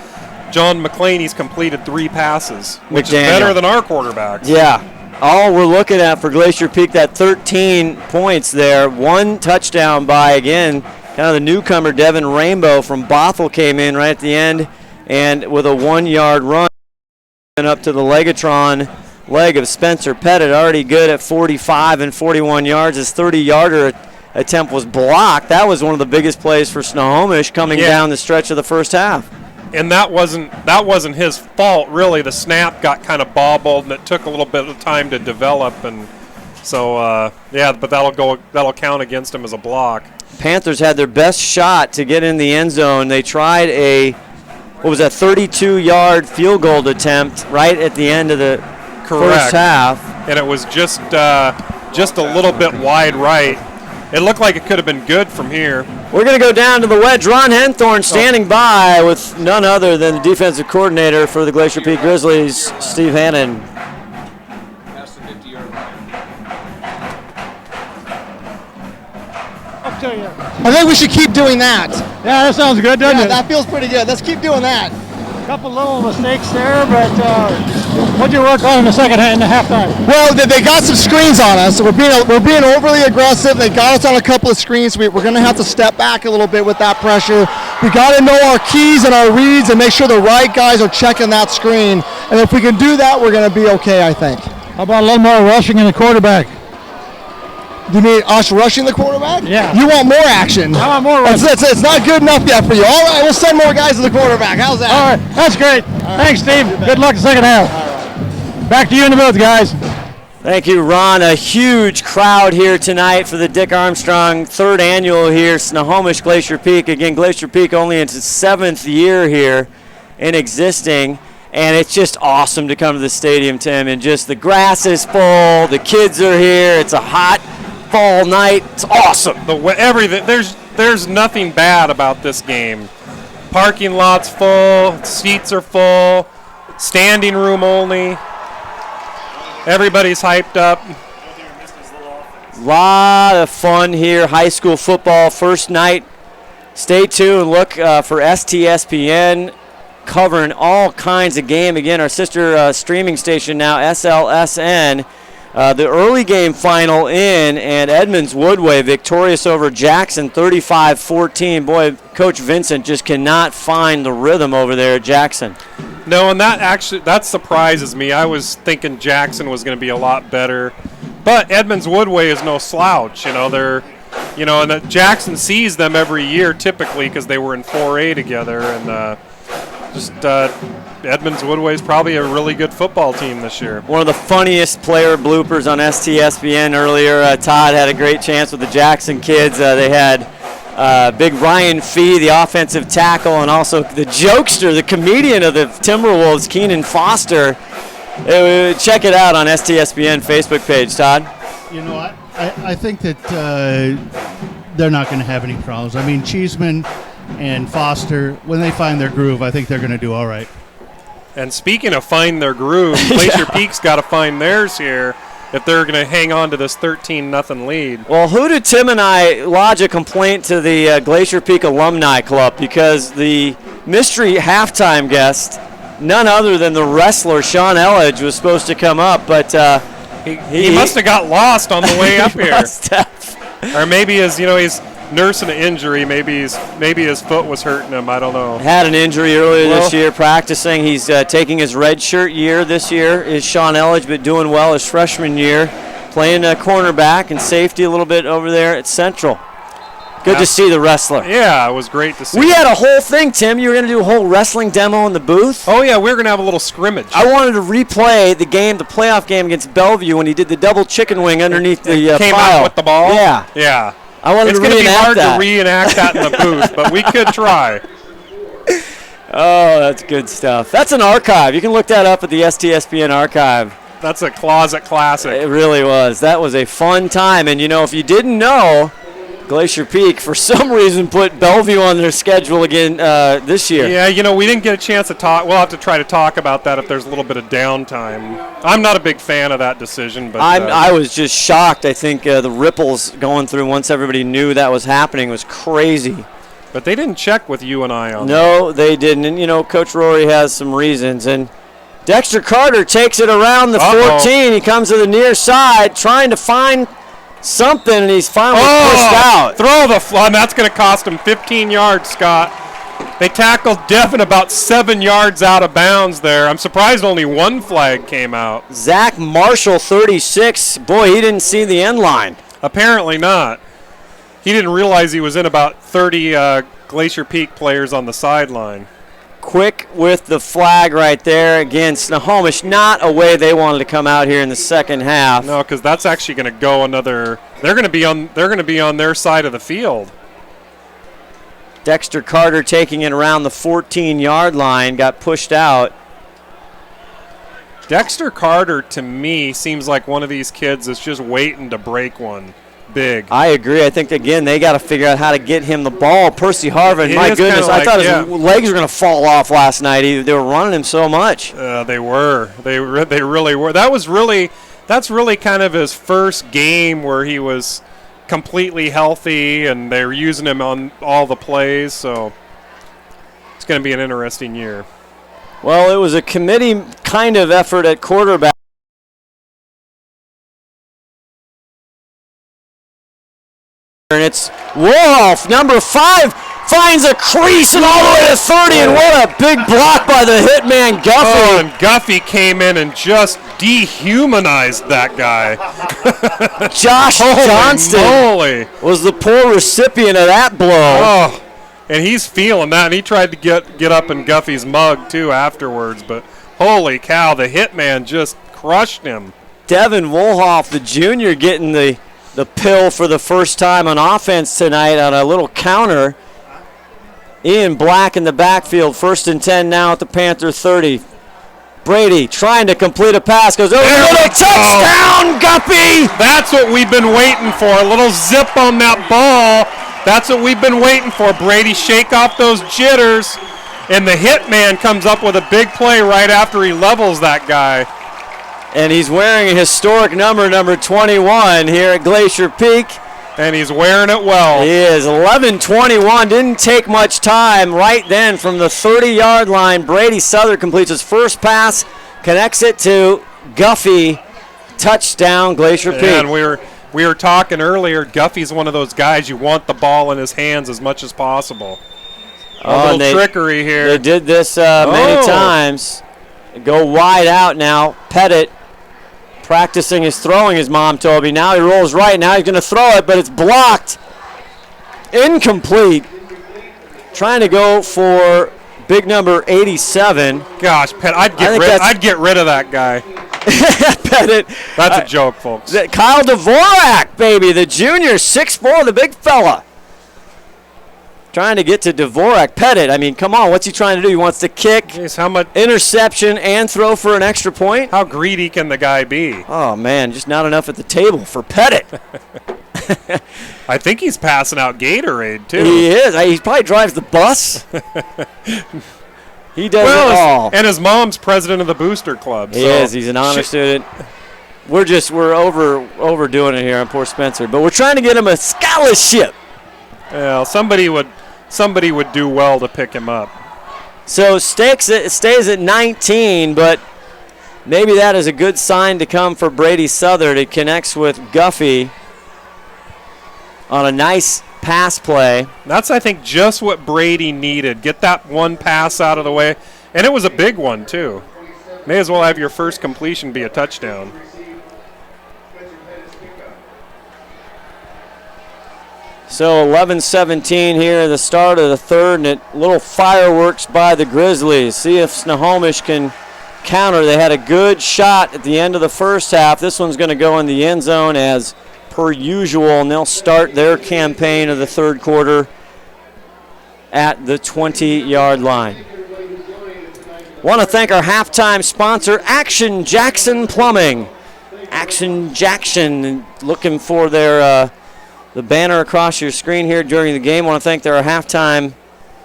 John McClain, he's completed 3 passes, which is better than our quarterbacks. Yeah. All we're looking at for Glacier Peak, that 13 points there. 1 touchdown by, again, kind of the newcomer, Devin Rainbow from Bothell came in right at the end, and with a 1-yard run up to the Legatron leg of Spencer Pettit, already good at 45 and 41 yards. His 30-yarder attempt was blocked. That was one of the biggest plays for Snohomish coming down the stretch of the first half. And that wasn't his fault, really. The snap got kind of bobbled, and it took a little bit of time to develop, and so but that'll count against him as a block. Panthers had their best shot to get in the end zone. They tried a 32-yard field goal attempt right at the end of the first half, and it was just a little bit wide right. It looked like it could have been good from here. We're going to go down to the wedge. Ron Henthorn standing by with none other than the defensive coordinator for the Glacier Peak Grizzlies, Steve Hannon. I think we should keep doing that. Yeah, that sounds good, doesn't it? That feels pretty good. Let's keep doing that. Couple little mistakes there, but what'd you work on in the halftime? Well, they got some screens on us. So we're being overly aggressive. They got us on a couple of screens. We're going to have to step back a little bit with that pressure. We got to know our keys and our reads and make sure the right guys are checking that screen. And if we can do that, we're going to be okay, I think. How about a little more rushing in the quarterback? You need us rushing the quarterback? Yeah. You want more action. I want more rushing. It's not good enough yet for you. All right, we'll send more guys to the quarterback. How's that? All right, that's great. Thanks, Steve. Good luck the second half. Back to you in the booth, guys. Thank you, Ron. A huge crowd here tonight for the Dick Armstrong 3rd annual here, Snohomish Glacier Peak. Again, Glacier Peak only in its 7th year here in existing. And it's just awesome to come to the stadium, Tim. And just the grass is full. The kids are here. It's a hot fall night. It's awesome. Everything. There's nothing bad about this game. Parking lot's full. Seats are full. Standing room only. Everybody's hyped up. A lot of fun here. High school football first night. Stay tuned. Look for STSPN covering all kinds of game. Again, our sister streaming station now, SLSN. The early game final in, and Edmonds Woodway victorious over Jackson 35-14. Boy, Coach Vincent just cannot find the rhythm over there at Jackson. No, and that surprises me. I was thinking Jackson was going to be a lot better, but Edmonds Woodway is no slouch. And Jackson sees them every year typically because they were in 4A together, and Edmonds Woodway is probably a really good football team this year. One of the funniest player bloopers on STSPN earlier. Todd had a great chance with the Jackson kids. They had big Ryan Fee, the offensive tackle, and also the jokester, the comedian of the Timberwolves, Keenan Foster. Check it out on STSPN Facebook page, Todd. You know what? I think that they're not going to have any problems. I mean, Cheeseman and Foster, when they find their groove, I think they're going to do all right. And speaking of find their groove, Glacier Peak's got to find theirs here if they're going to hang on to this 13-0 lead. Well, who did Tim and I lodge a complaint to the Glacier Peak Alumni Club? Because the mystery halftime guest, none other than the wrestler Sean Elledge, was supposed to come up, but he must have got lost on the way up here. Must have. Or maybe he's nursing an injury. Maybe his foot was hurting him. I don't know. Had an injury earlier this year practicing. He's taking his redshirt year this year. Is Sean Elledge, but doing well his freshman year, playing cornerback and safety a little bit over there at Central. Good to see the wrestler. Yeah, it was great to see. We had a whole thing, Tim. You were going to do a whole wrestling demo in the booth. Oh, yeah, we were going to have a little scrimmage. I wanted to replay the playoff game against Bellevue when he did the double chicken wing underneath the came pile. out with the ball? Yeah. Yeah. I wanted it's to reenact It's going to be hard that. to reenact that in the booth, but we could try. Oh, that's good stuff. That's an archive. You can look that up at the STSPN archive. That's a closet classic. It really was. That was a fun time. And, if you didn't know, Glacier Peak, for some reason, put Bellevue on their schedule again this year. Yeah, we didn't get a chance to talk. We'll have to try to talk about that if there's a little bit of downtime. I'm not a big fan of that decision, but I was just shocked. I think the ripples going through once everybody knew that was happening was crazy. But they didn't check with you and I on that. No, they didn't. And, Coach Rory has some reasons. And Dexter Carter takes it around the 14. He comes to the near side trying to find something, and he's finally pushed out. Throw the flood. That's going to cost him 15 yards, Scott. They tackled Devin about 7 yards out of bounds there. I'm surprised only one flag came out. Zach Marshall, 36. Boy, he didn't see the end line. Apparently not. He didn't realize he was in about 30 Glacier Peak players on the sideline. Quick with the flag right there. Again, Snohomish, not a way they wanted to come out here in the second half. No, because that's actually going to go another. They're going to be on their side of the field. Dexter Carter taking it around the 14-yard line, got pushed out. Dexter Carter, to me, seems like one of these kids that's just waiting to break one big. I agree. I think, again, they got to figure out how to get him the ball. Percy Harvin, my goodness, I thought his legs were going to fall off last night. They were running him so much. They were. They really were. That's really kind of his first game where he was completely healthy, and they were using him on all the plays, so it's going to be an interesting year. Well, it was a committee kind of effort at quarterback. And it's Wolf, number 5, finds a crease and all the way to 30, and what a big block by the hitman Guffey. Oh, and Guffey came in and just dehumanized that guy. Josh Johnston was the poor recipient of that blow. Oh, and he's feeling that, and he tried to get up in Guffey's mug, too, afterwards, but holy cow, the hitman just crushed him. Devin Wolhoff, the junior, getting the pill for the first time on offense tonight on a little counter. Ian Black in the backfield, 1st and 10 now at the Panther 30. Brady trying to complete a pass, goes over, little touchdown, Guppy! That's what we've been waiting for, a little zip on that ball. That's what we've been waiting for. Brady, shake off those jitters, and the hitman comes up with a big play right after he levels that guy. And he's wearing a historic number 21 here at Glacier Peak. And he's wearing it well. He is. 11:21. Didn't take much time. Right then from the 30-yard line, Brady Souther completes his first pass, connects it to Guffey. Touchdown, Glacier Peak. And we were talking earlier, Guffey's one of those guys you want the ball in his hands as much as possible. A little trickery here. They did this many times. Go wide out now. Pettit practicing his throwing, his mom told me. Now he rolls right. Now he's going to throw it, but it's blocked. Incomplete. Trying to go for big number 87. Gosh, Pettit, I'd get rid of that guy. Pettit. That's a joke, folks. Kyle Dvorak, baby, the junior, 6'4", the big fella. Trying to get to Dvorak. Pettit, I mean, come on, what's he trying to do? He wants to kick, interception, and throw for an extra point? How greedy can the guy be? Oh, man, just not enough at the table for Pettit. I think he's passing out Gatorade, too. He is. He probably drives the bus. He does it all. And his mom's president of the Booster Club. He is. He's an honor student. We're overdoing it here on poor Spencer, but we're trying to get him a scholarship. Well, somebody would do well to pick him up. So stays at 19, but maybe that is a good sign to come for Brady Southern. It connects with Guffey on a nice pass play. That's, I think, just what Brady needed. Get that one pass out of the way. And it was a big one, too. May as well have your first completion be a touchdown. So 11-17 here at the start of the third, and little fireworks by the Grizzlies. See if Snohomish can counter. They had a good shot at the end of the first half. This one's going to go in the end zone as per usual, and they'll start their campaign of the third quarter at the 20-yard line. Want to thank our halftime sponsor, Action Jackson Plumbing. Action Jackson, looking for their the banner across your screen here during the game. Want to thank their halftime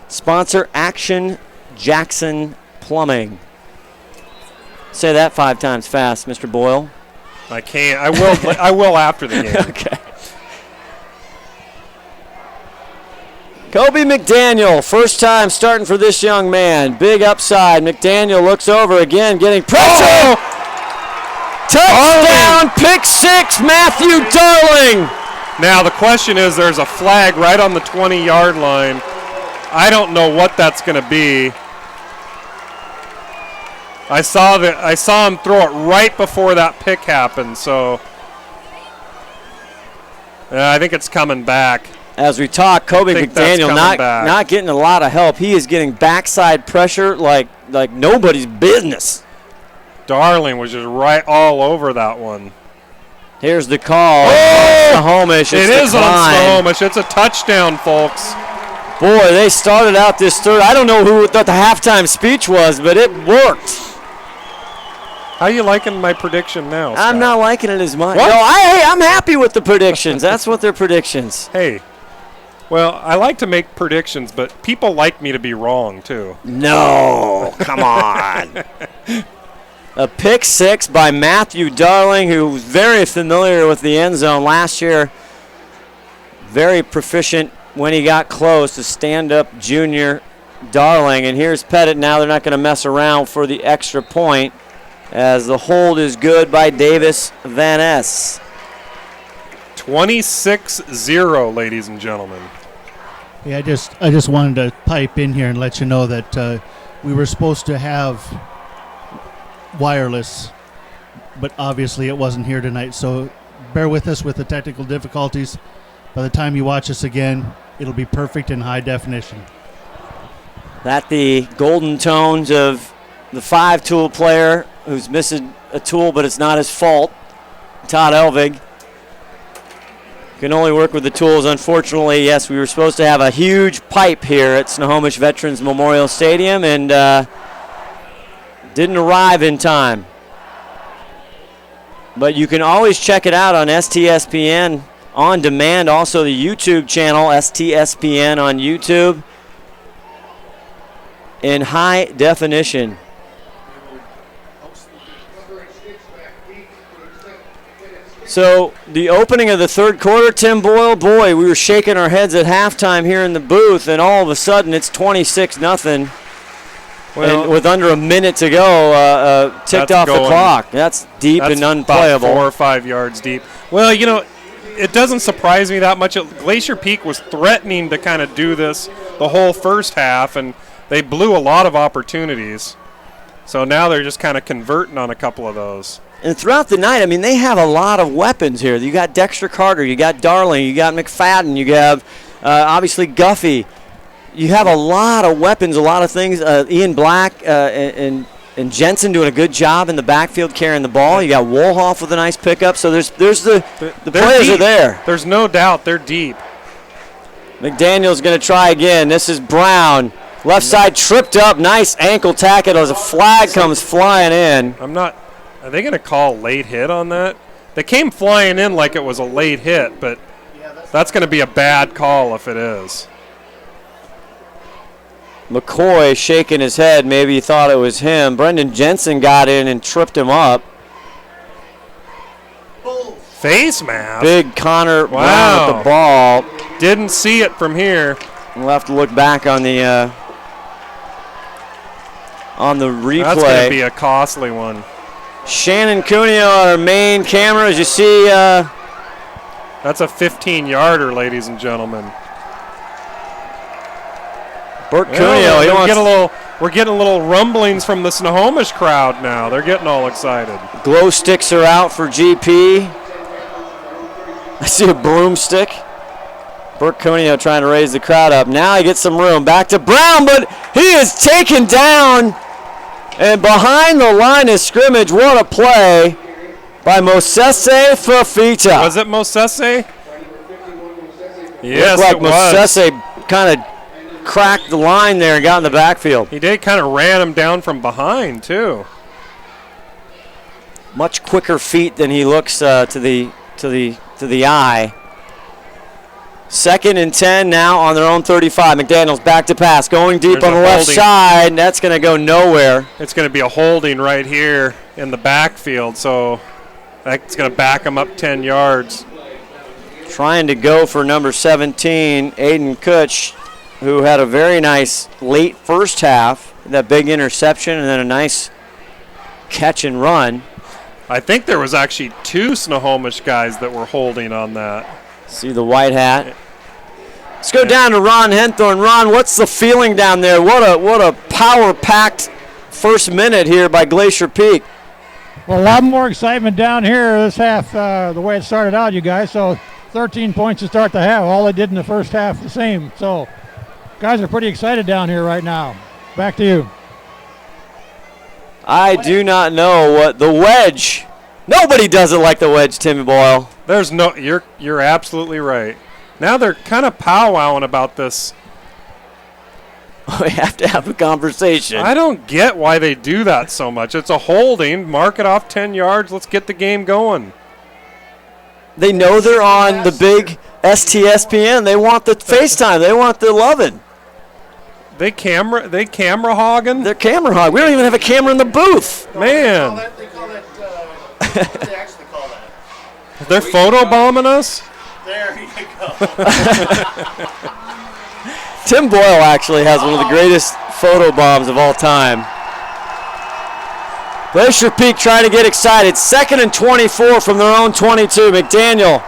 sponsor, Action Jackson Plumbing. Say that 5 times fast, Mr. Boyle. I can't. I will after the game. Okay. Kobe McDaniel, first time starting for this young man. Big upside. McDaniel looks over again, getting pressure. Touchdown, pick 6, Matthew Darling. Now the question is, there's a flag right on the 20-yard line. I don't know what that's going to be. I saw him throw it right before that pick happened, so I think it's coming back. As we talk, Kobe McDaniel not getting a lot of help. He is getting backside pressure like nobody's business. Darling was just right all over that one. Here's the call. Snohomish. It is on Snohomish. It's a touchdown, folks. Boy, they started out this third. I don't know who thought the halftime speech was, but it worked. How you liking my prediction now, Scott? I'm not liking it as much. What? No, I'm happy with the predictions. That's what they're predictions. Hey, well, I like to make predictions, but people like me to be wrong, too. No, come on. A pick 6 by Matthew Darling, who was very familiar with the end zone last year. Very proficient when he got close to stand-up junior Darling. And here's Pettit. Now they're not going to mess around for the extra point, as the hold is good by Davis Van Ness. 26-0, ladies and gentlemen. Yeah, I just wanted to pipe in here and let you know that we were supposed to have wireless, but obviously it wasn't here tonight, so bear with us with the technical difficulties. By the time you watch us again, it'll be perfect in high definition. That the golden tones of the 5-tool player who's missing a tool, but it's not his fault, Todd Elvig. Can only work with the tools. Unfortunately, yes, we were supposed to have a huge pipe here at Snohomish Veterans Memorial Stadium, and didn't arrive in time. But you can always check it out on STSPN on demand. Also the YouTube channel, STSPN on YouTube, in high definition. So the opening of the third quarter, Tim Boyle, boy, we were shaking our heads at halftime here in the booth, and all of a sudden it's 26-0. Well, with under a minute to go, ticked off the clock. That's deep and unplayable. About 4 or 5 yards deep. Well, you know, it doesn't surprise me that much. Glacier Peak was threatening to kind of do this the whole first half, and they blew a lot of opportunities. So now they're just kind of converting on a couple of those. And throughout the night, I mean, they have a lot of weapons here. You got Dexter Carter, you got Darling, you got McFadden, you have obviously Guffey. You have a lot of weapons, a lot of things. Ian Black and Jensen doing a good job in the backfield carrying the ball. You got Wolhoff with a nice pickup. So there's the players deep. Are there. There's no doubt they're deep. McDaniel's going to try again. This is Brown. Left side tripped up. Nice ankle tackle as a flag comes flying in. Are they going to call late hit on that? They came flying in like it was a late hit, but that's going to be a bad call if it is. McCoy shaking his head. Maybe he thought it was him. Brendan Jensen got in and tripped him up. Face mask. Big Connor Brown with the ball. Didn't see it from here. We'll have to look back on the replay. That's going to be a costly one. Shannon Cuneo on our main camera. As you see, that's a 15-yarder, ladies and gentlemen. Bert Cuneo. We're getting a little rumblings from the Snohomish crowd now. They're getting all excited. Glow sticks are out for GP. I see a broomstick. Bert Cuneo trying to raise the crowd up. Now he gets some room. Back to Brown, but he is taken down. And behind the line of scrimmage, what a play by Mosese Fafita. Was it Mosese? Yes, looked like it was. Mosese kind of cracked the line there and got in the backfield. He did, kind of ran him down from behind too. Much quicker feet than he looks to the eye. 2nd and 10 now on their own 35. McDaniel's back to pass, going deep There's on the left side. That's going to go nowhere. It's going to be a holding right here in the backfield, so that's going to back him up 10 yards. Trying to go for number 17, Aiden Kutch, who had a very nice late first half, that big interception, and then a nice catch and run. I think there was actually 2 Snohomish guys that were holding on that. See the white hat. Let's go down to Ron Henthorne. Ron, what's the feeling down there? What a power-packed first minute here by Glacier Peak. Well, a lot more excitement down here this half, the way it started out, you guys. So 13 points to start the half. All they did in the first half the same. So guys are pretty excited down here right now. Back to you. I do not know what the wedge. Nobody does it like the wedge, Timmy Boyle. You're absolutely right. Now they're kind of powwowing about this. We have to have a conversation. I don't get why they do that so much. It's a holding. Mark it off 10 yards. Let's get the game going. They know they're on the big STSPN. They want the FaceTime. They want the loving. They camera hogging? They're camera hogging. We don't even have a camera in the booth. Man. They call that what do they actually call that? They're photobombing us? There you go. Tim Boyle actually has one of the greatest photo bombs of all time. Glacier Peak trying to get excited. 2nd and 24 from their own 22. McDaniel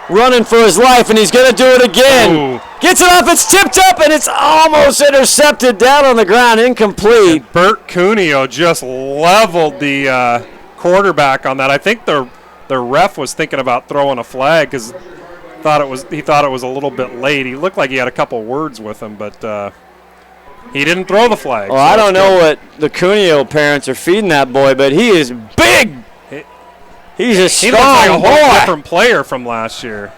running for his life, and he's going to do it again. Ooh. Gets it off, it's tipped up, and it's almost intercepted down on the ground, incomplete. And Bert Cuneo just leveled the quarterback on that. I think the ref was thinking about throwing a flag because he thought it was a little bit late. He looked like he had a couple words with him, but he didn't throw the flag. Well, I don't know what the Cuneo parents are feeding that boy, but he is big. He's a strong He looks like a whole boy. different player from last year.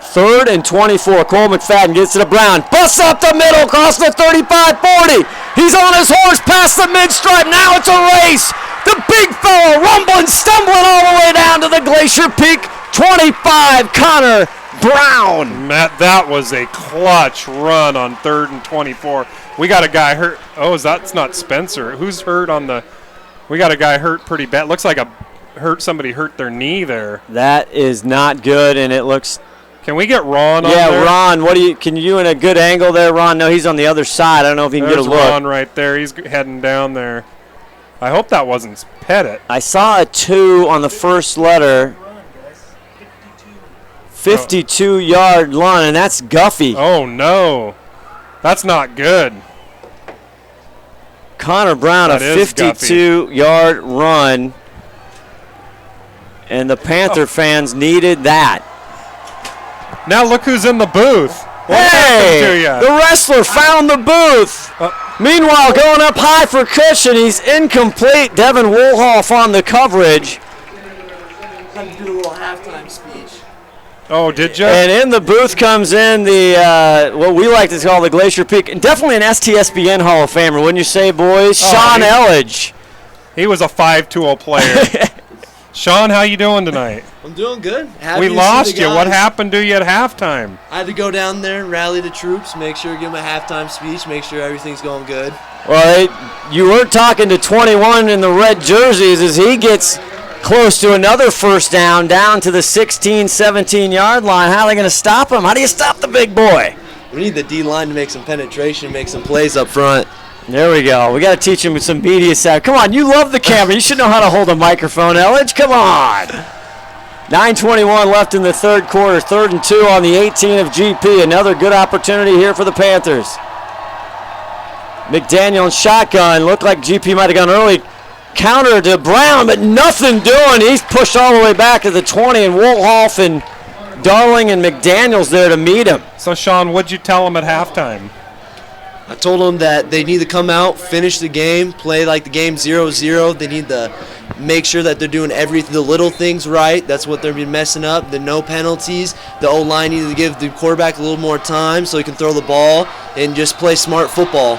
3rd and 24. Cole McFadden gets to the Brown. Busts up the middle across the 35-40. He's on his horse past the mid-stripe. Now it's a race. The big fella rumbling, stumbling all the way down to the Glacier Peak 25. Connor Brown. Matt, that was a clutch run on 3rd and 24. We got a guy hurt. Oh, that's not Spencer. Who's hurt on the? We got a guy hurt pretty bad. Looks like somebody hurt their knee there. That is not good, and it looks. Can we get Ron on Yeah, there? Ron, can you in a good angle there, Ron? No, he's on the other side. I don't know if he can There's get a look. Ron right there. He's heading down there. I hope that wasn't Pettit. I saw a 2 on the first letter. 52-yard run, and that's Guffey. Oh, no. That's not good. Connor Brown, That a is 52-yard run, and the Panther fans needed that. Now look who's in the booth. What happened to ya? The wrestler found the booth. Meanwhile, going up high for cushion, he's incomplete. Devin Woolhoff on the coverage. Had to do a little halftime speech. Oh, did you? And in the booth comes in the what we like to call the Glacier Peak, and definitely an STSPN Hall of Famer, wouldn't you say, boys? Sean Elledge. He was a 5-tool player. Sean, how you doing tonight? I'm doing good. Happy We to see lost the you. What guys. happened to you at halftime? I had to go down there and rally the troops, make sure, give them a halftime speech, make sure everything's going good. Well, you were talking to 21 in the red jerseys as he gets close to another first down to the 16, 17-yard line. How are they going to stop him? How do you stop the big boy? We need the D-line to make some penetration, make some plays up front. There we go. We got to teach him some media side. Come on, you love the camera. You should know how to hold a microphone, Elledge. Come on. 9:21 left in the third quarter. 3rd and 2 on the 18 of GP. Another good opportunity here for the Panthers. McDaniel and shotgun. Looked like GP might have gone early. Counter to Brown, but nothing doing. He's pushed all the way back to the 20, and Woolhoff and Darling and McDaniel's there to meet him. So, Sean, what'd you tell him at halftime? I told them that they need to come out, finish the game, play like the game 0-0. They need to make sure that they're doing the little things right. That's what they've been messing up. The no penalties. The O-line needed to give the quarterback a little more time so he can throw the ball and just play smart football.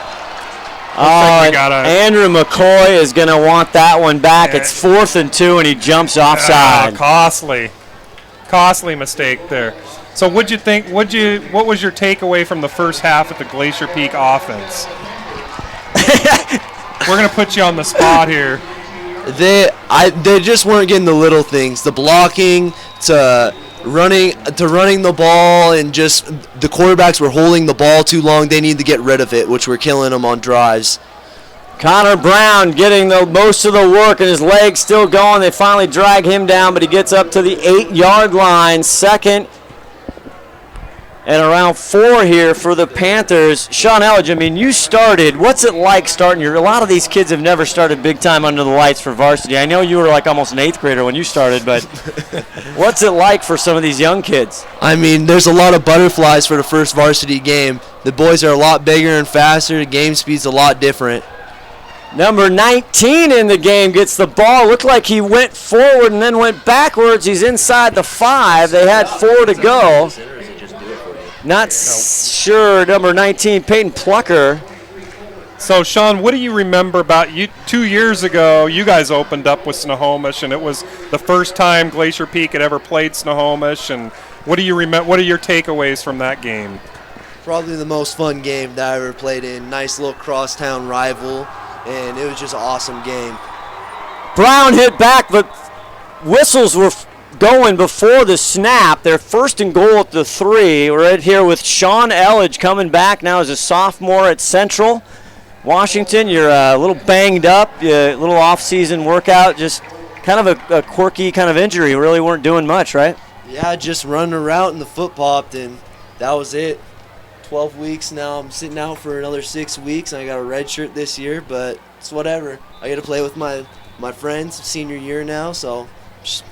Andrew McCoy is going to want that one back. It's 4th and 2, and he jumps offside. Costly mistake there. So what'd you think? What was your takeaway from the first half of the Glacier Peak offense? We're gonna put you on the spot here. They just weren't getting the little things, the blocking to running the ball, and just the quarterbacks were holding the ball too long. They need to get rid of it, which were killing them on drives. Connor Brown getting the most of the work, and his legs still going. They finally drag him down, but he gets up to the 8-yard line. 2nd and around 4 here for the Panthers. Sean Elledge, I mean, you started. What's it like starting? A lot of these kids have never started big time under the lights for varsity. I know you were like almost an 8th grader when you started, but what's it like for some of these young kids? I mean, there's a lot of butterflies for the first varsity game. The boys are a lot bigger and faster. The game speed's a lot different. Number 19 in the game gets the ball. Looked like he went forward and then went backwards. He's inside the 5. They had 4 to go. Not sure. Number 19, Peyton Plucker. So, Sean, what do you remember about you? 2 years ago, you guys opened up with Snohomish, and it was the first time Glacier Peak had ever played Snohomish. And what do you remember? What are your takeaways from that game? Probably the most fun game that I ever played in. Nice little crosstown rival, and it was just an awesome game. Brown hit back, but whistles were going before the snap. They're 1st and goal at the 3. We're right here with Sean Elledge coming back now as a sophomore at Central Washington. You're a little banged up, a little off-season workout, just kind of a quirky kind of injury. You really weren't doing much, right? Yeah, just running a route and the foot popped, and that was it. 12 weeks now. I'm sitting out for another 6 weeks, and I got a red shirt this year, but it's whatever. I get to play with my friends, senior year now, so just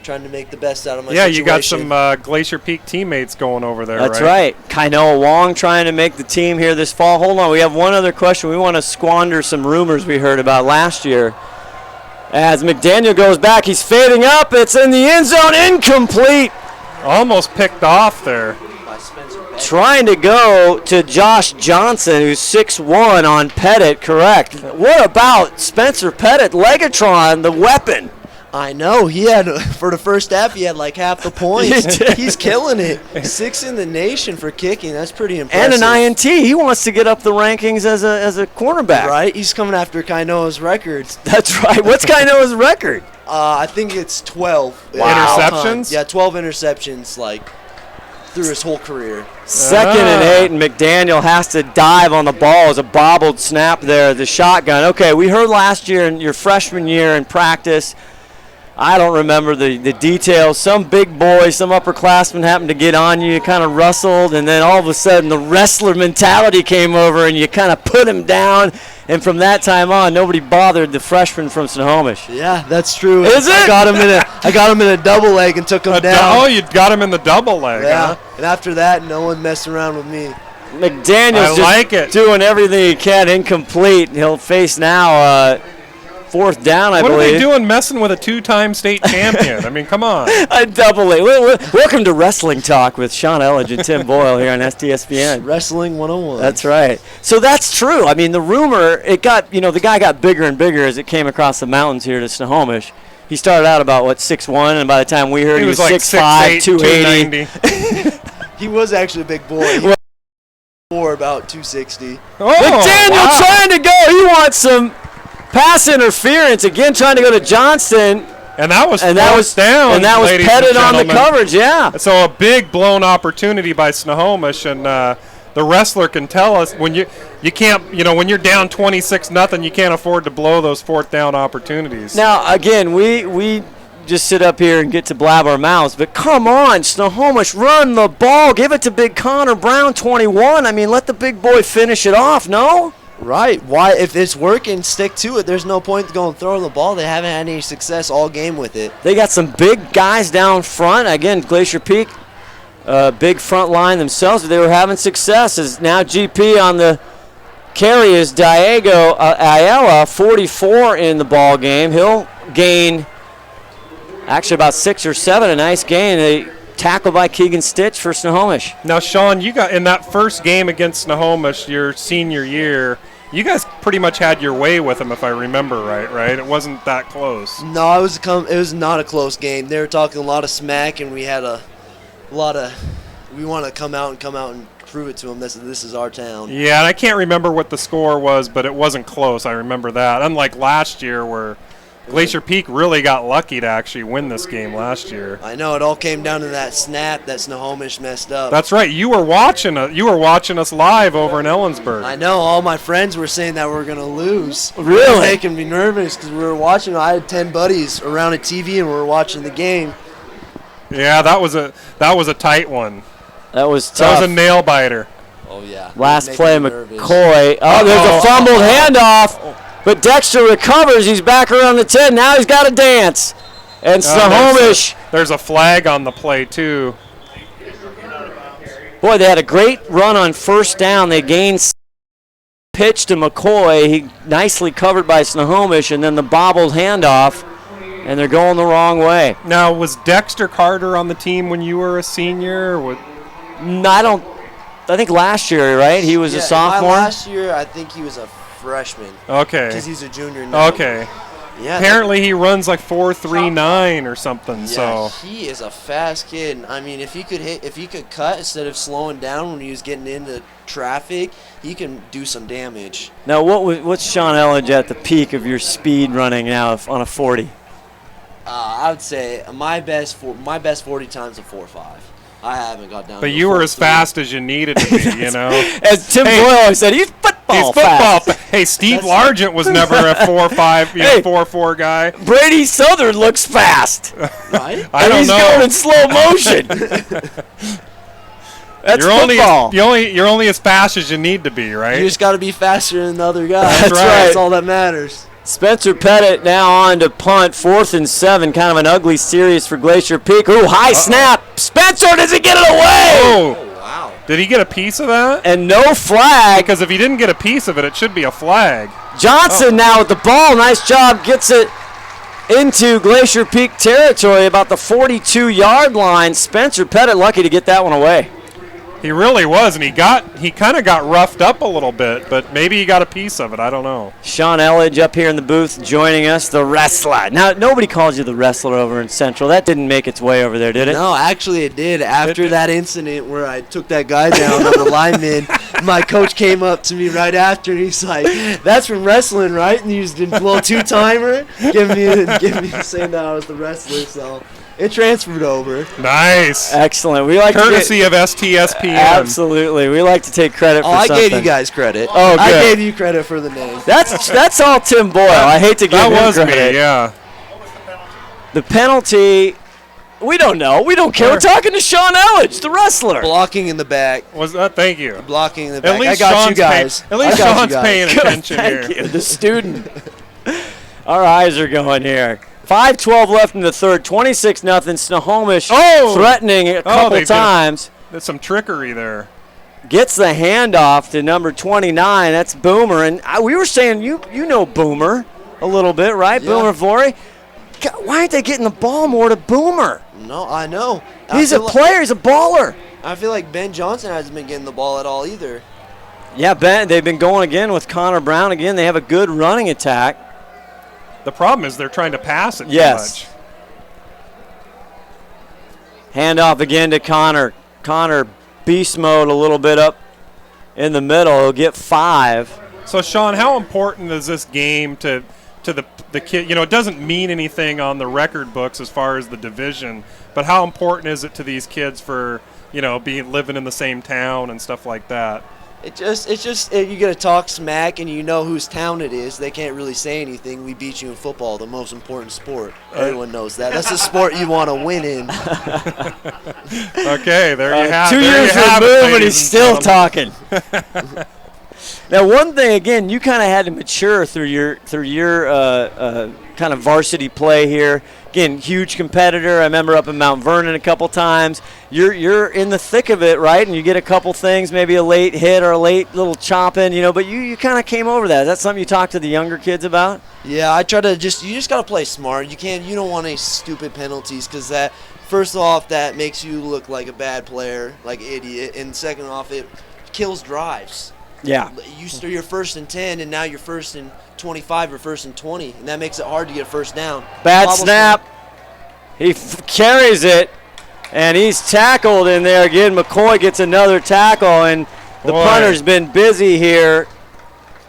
trying to make the best out of my situation. You got some Glacier Peak teammates going over there, That's right. Kainoa Wong trying to make the team here this fall. Hold on, we have one other question. We want to squander some rumors we heard about last year. As McDaniel goes back, he's fading up. It's in the end zone, incomplete. Almost picked off there. Trying to go to Josh Johnson, who's 6'1" on Pettit, correct. What about Spencer Pettit, Legatron, the weapon? I know. He had, for the first half, he had like half the points. He's killing it. 6th in the nation for kicking. That's pretty impressive. And an INT. He wants to get up the rankings as a cornerback. Right? He's coming after Kainoa's records. That's right. What's Kainoa's record? I think it's 12. Wow. Interceptions? Yeah, 12 interceptions, like, through his whole career. 2nd and 8, and McDaniel has to dive on the ball as a bobbled snap there, the shotgun. Okay, we heard last year in your freshman year in practice, I don't remember the details. Some big boy, some upperclassman happened to get on you, kind of rustled, and then all of a sudden the wrestler mentality came over and you kind of put him down. And from that time on, nobody bothered the freshman from Snohomish. Yeah, that's true. Is it? I got him in a double leg and took him down. Oh, you got him in the double leg, Yeah, huh? and after that, no one messed around with me. McDaniel's just doing everything he can, incomplete. He'll face now 4th down, I believe. What are they doing messing with a 2-time state champion? I mean, come on. A double leg. Welcome to Wrestling Talk with Sean Elledge and Tim Boyle here on STSPN. Wrestling 101. That's right. So that's true. I mean, the rumor, the guy got bigger and bigger as it came across the mountains here to Snohomish. He started out about, 6'1", and by the time we heard he was like 6'5", 280. He was actually a big boy. For about 260. McDaniel trying to go. He wants some pass interference again, trying to go to Johnston, and that was down, and that was ladies petted and on the gentlemen. coverage. Yeah. So a big blown opportunity by Snohomish, and the wrestler can tell us when you can't, when you're down 26-0, you can't afford to blow those 4th down opportunities. Now again, we just sit up here and get to blab our mouths, but come on, Snohomish, run the ball, give it to big Connor Brown, 21. I mean, let the big boy finish it off. No. Right. Why? If it's working, stick to it. There's no point to go and throw the ball. They haven't had any success all game with it. They got some big guys down front. Again, Glacier Peak, big front line themselves, but they were having success. As now GP on the carry is Diego Ayala, 44 in the ball game. He'll gain actually about 6 or 7. A nice gain. A tackle by Keegan Stitch for Snohomish. Now, Sean, you got in that first game against Snohomish your senior year, you guys pretty much had your way with them, if I remember right? It wasn't that close. No, it was not a close game. They were talking a lot of smack, and we had a lot of we want to come out and prove it to them. This is our town. Yeah, and I can't remember what the score was, but it wasn't close. I remember that. Unlike last year where Glacier Peak really got lucky to actually win this game last year. I know, it all came down to that snap that Snohomish messed up. That's right. You were watching us live over in Ellensburg. I know. All my friends were saying that we were going to lose. Really? It was making me nervous because we were watching. I had 10 buddies around a TV and we were watching the game. Yeah, that was a tight one. That was tough. That was a nail biter. Oh yeah. Last play, McCoy. Oh, there's a fumbled handoff. But Dexter recovers. He's back around the 10. Now he's got to dance. And Snohomish. There's a flag on the play, too. Boy, they had a great run on first down. They gained pitch to McCoy. He nicely covered by Snohomish. And then the bobbled handoff. And they're going the wrong way. Now, was Dexter Carter on the team when you were a senior? No, I think last year, right? He was a sophomore? Last year, I think he was a freshman. Okay. Because he's a junior now. Okay. Yeah. Apparently he runs like 4.39 or something. Yeah, so he is a fast kid. I mean, if he could cut instead of slowing down when he was getting into traffic, he can do some damage. Now, what's Sean Elledge at the peak of your speed running now on a 40? I would say my best 40 times a 4.5. I haven't got down. But to you were 4.3. as fast as you needed to be, you know. As Tim Boyle said, he's football fast. Hey, Steve Largent was never a 4.5, 4.4 guy. Brady Southern looks fast. Right? I don't he's know. going in slow motion. That's football. You're only as fast as you need to be, right? You just got to be faster than the other guy. That's right. That's all that matters. Spencer Pettit now on to punt, 4th and 7. Kind of an ugly series for Glacier Peak. Ooh, high snap. Spencer, does he get it away? Oh, wow. Did he get a piece of that? And no flag. Because if he didn't get a piece of it, it should be a flag. Johnson now with the ball. Nice job. Gets it into Glacier Peak territory, about the 42-yard line. Spencer Pettit lucky to get that one away. He really was, and he kind of got roughed up a little bit, but maybe he got a piece of it. I don't know. Sean Elledge up here in the booth joining us, the wrestler. Now, nobody calls you the wrestler over in Central. That didn't make its way over there, did it? No, actually it did. After that incident where I took that guy down on the lineman, my coach came up to me right after, and he's like, "That's from wrestling, right?" And he used a little two-timer, give me saying that I was the wrestler, so it transferred over. Nice. Excellent. We like courtesy of STSPN. Absolutely. We like to take credit for something. I gave you guys credit. Oh, good. I gave you credit for the name. That's all Tim Boyle. I hate to give him credit. That was me, yeah. The penalty, we don't know. We don't care. We're talking to Sean Elledge, the wrestler. Blocking in the back. Thank you. Blocking in the back. At least I got Sean's you guys. at least Sean's paying attention Thank here. you, the student. Our eyes are going here. 5:12 left in the third. 26-0. Snohomish threatening a couple times. There's some trickery there. Gets the handoff to number 29. That's Boomer. And we were saying, you know Boomer a little bit, right? Yeah. Boomer Vlory. God, why aren't they getting the ball more to Boomer? No, I know. He's a player. He's a baller. I feel like Ben Johnson hasn't been getting the ball at all either. Yeah, Ben, they've been going again with Connor Brown. Again, they have a good running attack. The problem is they're trying to pass it too Yes. much. Handoff again to Connor. Connor beast mode a little bit up in the middle. He'll get 5. So, Sean, how important is this game to the kid? You know, it doesn't mean anything on the record books as far as the division, but how important is it to these kids for, you know, living in the same town and stuff like that? It's just you got to talk smack, and you know whose town it is. They can't really say anything. We beat you in football, the most important sport. Everyone knows that. That's the sport you want to win in. Okay, there you have it. 2 years removed, and he's still talking. Now, one thing again, you kind of had to mature through your kind of varsity play here. Again, huge competitor. I remember up in Mount Vernon a couple times. You're in the thick of it, right? And you get a couple things, maybe a late hit or a late little chop in, you know. But you kind of came over that. Is that something you talk to the younger kids about? Yeah, I try to you just got to play smart. You don't want any stupid penalties, because that, first off, that makes you look like a bad player, like an idiot, and second off, it kills drives. Yeah. You're first and 10, and now you're first and 25 or first and 20, and that makes it hard to get a first down. Bad snap. He carries it, and he's tackled in there again. McCoy gets another tackle, and the punter's been busy here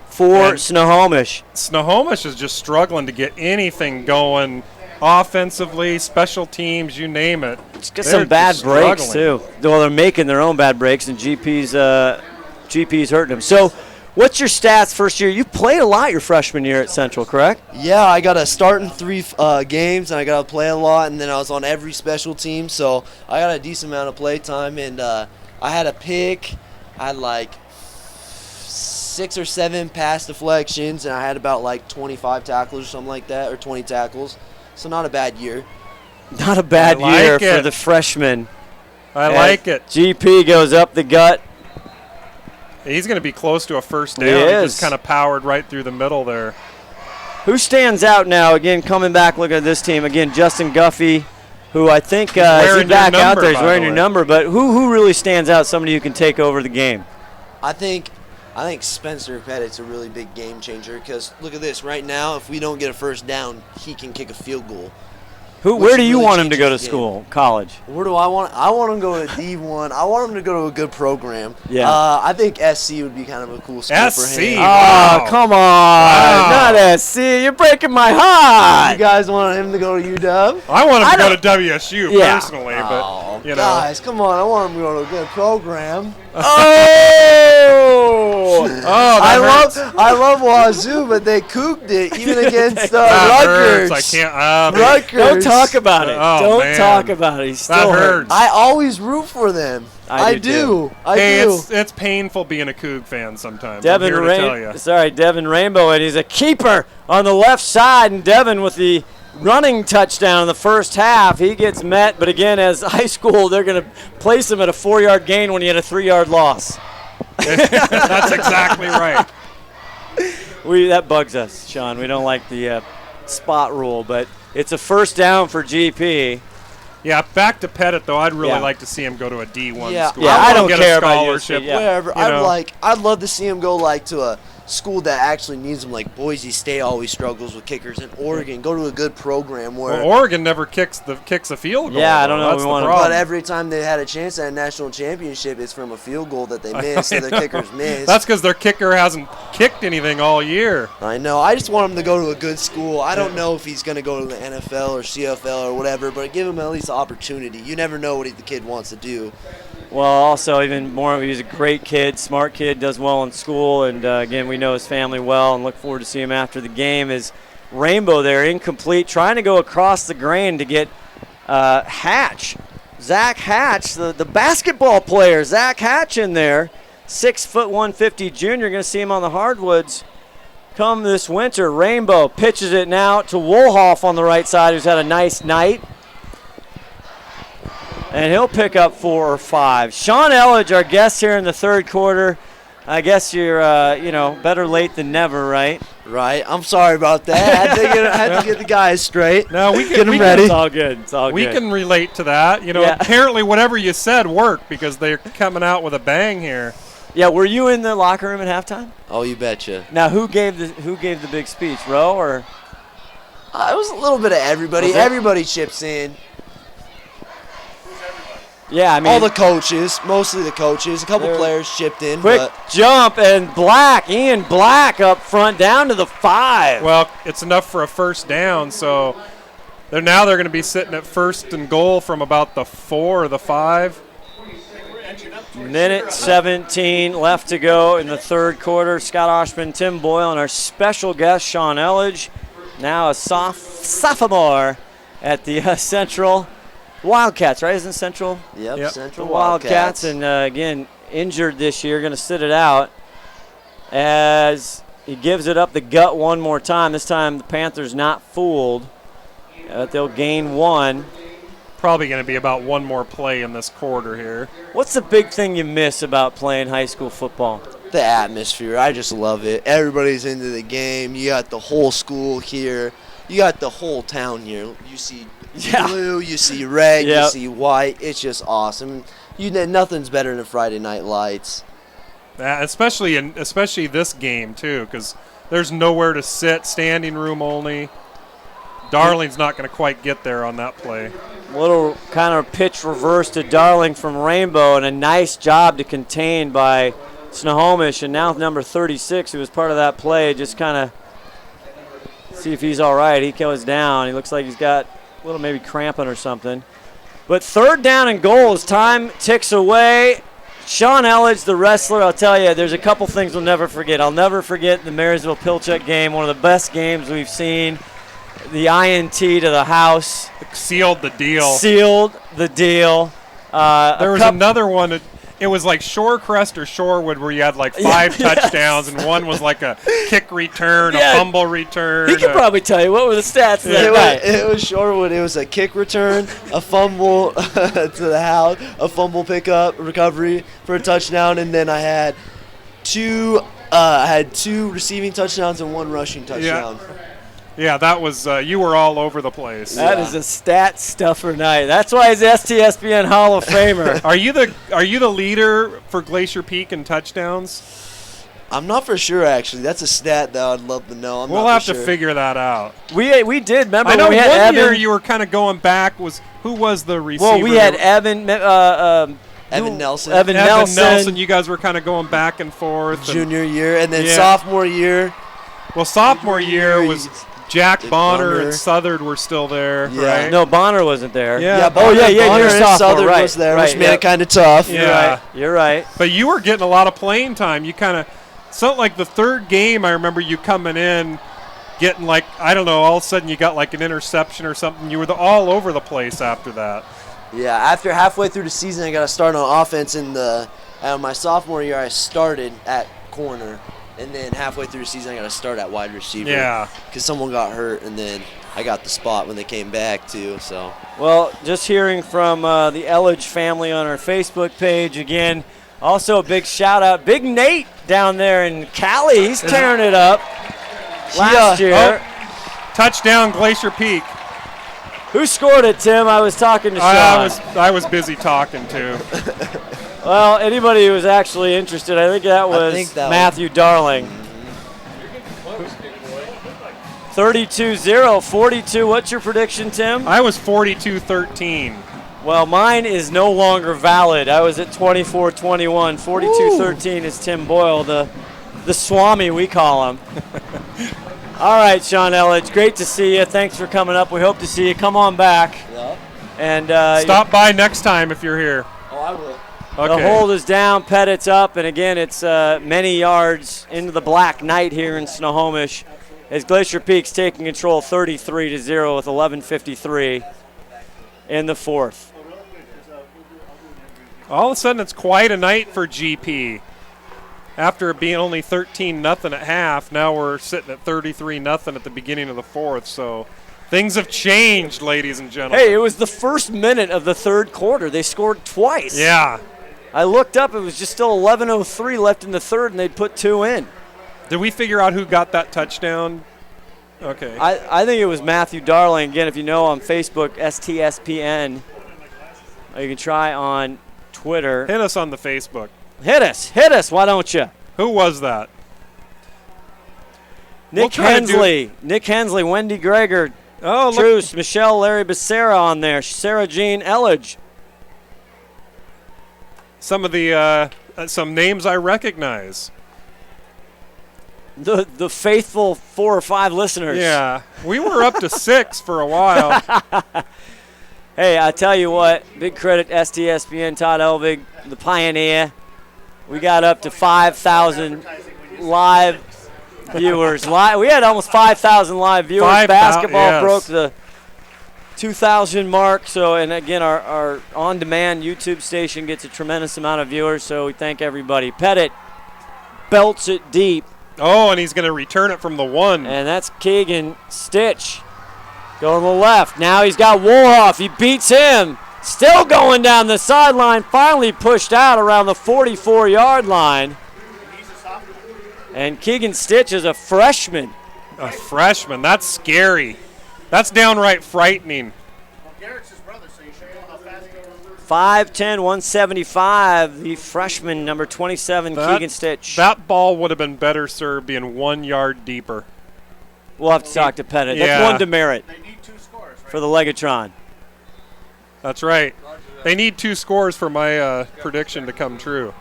for Snohomish. Snohomish is just struggling to get anything going offensively, special teams, you name it. It's got some bad breaks, too. Well, they're making their own bad breaks, and GP's hurting them. So, what's your stats first year? You played a lot your freshman year at Central, correct? Yeah, I got to start in 3 games, and I got to play a lot, and then I was on every special team, so I got a decent amount of play time, and I had a pick. I had like 6 or 7 pass deflections, and I had about like 25 tackles or something like that, or 20 tackles. So not a bad year. Not a bad year for the freshman. I like it. GP goes up the gut. He's going to be close to a first down. He just kind of powered right through the middle there. Who stands out now? Again, coming back, look at this team. Again, Justin Guffey, who I think is back out there. He's wearing your number. But who really stands out, somebody who can take over the game? I think Spencer Pettit's a really big game changer, because look at this. Right now, if we don't get a first down, he can kick a field goal. Where do you want him to go to school, college? Where do I want? I want him to go to D1. I want him to go to a good program. Yeah. I think SC would be kind of a cool school for him. Wow. Oh, come on. Wow. Not SC. You're breaking my heart. You guys want him to go to UW? I want him to go to WSU personally, but you know. Guys, come on. I want him to go to a good program. I love Wazoo, but they cooked it even against Rutgers. I can't. Rutgers. Don't talk about it. Don't talk about it. He still hurts. I always root for them. I do. It's painful being a Coug fan sometimes. Devin Rainbow, and he's a keeper on the left side, and Devin with the running touchdown in the first half. He gets met, but again, as high school, they're going to place him at a 4-yard gain when he had a 3-yard loss. That's exactly right. That bugs us, Sean. We don't like the spot rule, but it's a first down for GP. Yeah, back to Pettit though. I'd really Yeah. like to see him go to a D1 Yeah. school. Yeah, I don't get care a about scholarship. USC, yeah. Wherever. You know. I'd love to see him go like to a school that actually needs him. Like Boise State always struggles with kickers, and Oregon go to a good program where. Well, Oregon never kicks a field goal. Yeah, I don't know. That's We the want to- problem. But every time they had a chance at a national championship, it's from a field goal that they missed, so their kickers missed. That's because their kicker hasn't kicked anything all year. I know. I just want him to go to a good school. I don't know if he's going to go to the NFL or CFL or whatever, but give him at least the opportunity. You never know what the kid wants to do. Well, also even more, he's a great kid, smart kid, does well in school, and again, we know his family well and look forward to seeing him after the game. Is Rainbow there, incomplete, trying to go across the grain to get Hatch, Zach Hatch, the basketball player, Zach Hatch in there, 6', 150 junior. Going to see him on the hardwoods come this winter. Rainbow pitches it now to Wolhoff on the right side, who's had a nice night. And he'll pick up 4 or 5. Sean Elledge, our guest here in the third quarter. I guess you're, better late than never, right? Right. I'm sorry about that. I had to get the guys straight. No, we can get them ready. It's all good. It's all We good. can relate to that. Yeah. Apparently whatever you said worked because they're coming out with a bang here. Yeah, were you in the locker room at halftime? Oh, you betcha. Now, who gave the big speech, Roe or? It was a little bit of everybody. Was it? Everybody chips in. Yeah, I mean, All the coaches, mostly the coaches. A couple players chipped in. quick but jump and Ian Black up front down to the 5. Well, it's enough for a first down, so they're going to be sitting at first and goal from about the 4 or the 5. Minute 17 left to go in the third quarter. Scott Oshman, Tim Boyle, and our special guest, Sean Elledge, now a sophomore at the Central Wildcats, right? Isn't Central? Yep. Central The Wildcats, and again, injured this year, going to sit it out as he gives it up the gut one more time. This time the Panthers not fooled. They'll gain 1. Probably going to be about one more play in this quarter here. What's the big thing you miss about playing high school football? the atmosphere. I just love it. Everybody's into the game. You got the whole school here. You got the whole town here. You see blue, you see red, you see white. It's just awesome. Nothing's better than Friday Night Lights. Especially this game too, because there's nowhere to sit. Standing room only. Darling's not going to quite get there on that play. Little kind of pitch reverse to Darling from Rainbow, and a nice job to contain by Snohomish. And now number 36, who was part of that play, just kind of see if he's all right. He goes down. He looks like he's got a little maybe cramping or something. But third down and goal as time ticks away. Sean Elledge, the wrestler, I'll tell you, there's a couple things we'll never forget. I'll never forget the Marysville-Pilchuck game, one of the best games we've seen. The INT to the house. Sealed the deal. Sealed the deal. There was another one. It was like Shorecrest or Shorewood where you had like 5 touchdowns and one was like a kick return, a fumble return. He could probably tell you what were the stats that night. It was Shorewood. It was a kick return, a fumble to the house, a fumble pickup, recovery for a touchdown, and then I had two receiving touchdowns and 1 rushing touchdown. Yeah, that was you were all over the place. That is a stat stuffer night. That's why he's STSPN Hall of Famer. Are you the leader for Glacier Peak in touchdowns? I'm not for sure, actually. That's a stat that I'd love to know. We'll have to figure that out. We did. Remember, I know we had one Evan. year you were kind of going back. Who was the receiver? Well, we had Evan. Evan Nelson. Evan Nelson. You guys were kind of going back and forth. Junior year, and then sophomore year. Well, sophomore year was Jack Bonner and Southard were still there, right? No, Bonner wasn't there. Bonner, you're sophomore, Southard right, was there, right, which made it kind of tough. You're right. But you were getting a lot of playing time. You kind of, something like the third game, I remember you coming in, getting like, I don't know, all of a sudden you got like an interception or something. You were all over the place after that. Yeah, after halfway through the season, I got to start on offense. My sophomore year, I started at corner. And then halfway through the season, I got to start at wide receiver. Yeah. Because someone got hurt, and then I got the spot when they came back, too. So. Well, just hearing from the Elledge family on our Facebook page again. Also, a big shout-out. Big Nate down there in Cali. He's tearing it up last year. Touchdown, Glacier Peak. Who scored it, Tim? I was talking to Sean. I was busy talking too. Well, anybody who was actually interested, I think that was Matthew Darling. 32-0, 42. What's your prediction, Tim? I was 42-13. Well, mine is no longer valid. I was at 24-21. 42-13 is Tim Boyle, the Swami we call him. All right, Sean Elledge, great to see you. Thanks for coming up. We hope to see you. Come on back. Yeah. And stop by next time if you're here. Oh, I will. Okay. The hold is down, Pettit's up, and again, it's many yards into the black night here in Snohomish as Glacier Peak's taking control 33-0 with 11:53 in the fourth. All of a sudden, it's quite a night for GP. After it being only 13-0 at half, now we're sitting at 33-0 at the beginning of the fourth. So things have changed, ladies and gentlemen. Hey, it was the first minute of the third quarter. They scored twice. Yeah. I looked up. It was just still 11:03 left in the third, and they'd put 2 in. Did we figure out who got that touchdown? Okay. I think it was Matthew Darling. Again, if you know on Facebook, STSPN. You can try on Twitter. Hit us on the Facebook. Hit us. Why don't you? Who was that? Nick Hensley, Wendy Greger, Truce, Michelle, Larry Becerra on there, Sarah Jean Elledge. Some of the some names I recognize. The faithful 4 or 5 listeners. Yeah, we were up to 6 for a while. Hey, I tell you what, big credit to STSPN, Todd Elvig, the pioneer. We got up to 5,000 live viewers. We had almost 5,000 live viewers. Basketball broke the 2,000 mark. So, and again, our on-demand YouTube station gets a tremendous amount of viewers. So we thank everybody. Pettit belts it deep. Oh, and he's going to return it from the 1. And that's Keegan Stitch. Going to the left. Now he's got Wolhoff. He beats him. Still going down the sideline, finally pushed out around the 44-yard line. And Keegan Stitch is a freshman. A freshman? That's scary. That's downright frightening. Well, Garrett's his brother, so you should know how fast he goes. 5'10", 175, the freshman, number 27, Keegan Stitch. That ball would have been better served being 1 yard deeper. We'll have to talk to Pettit. That's one demerit for the Legatron. That's right. They need 2 scores for my prediction to come true.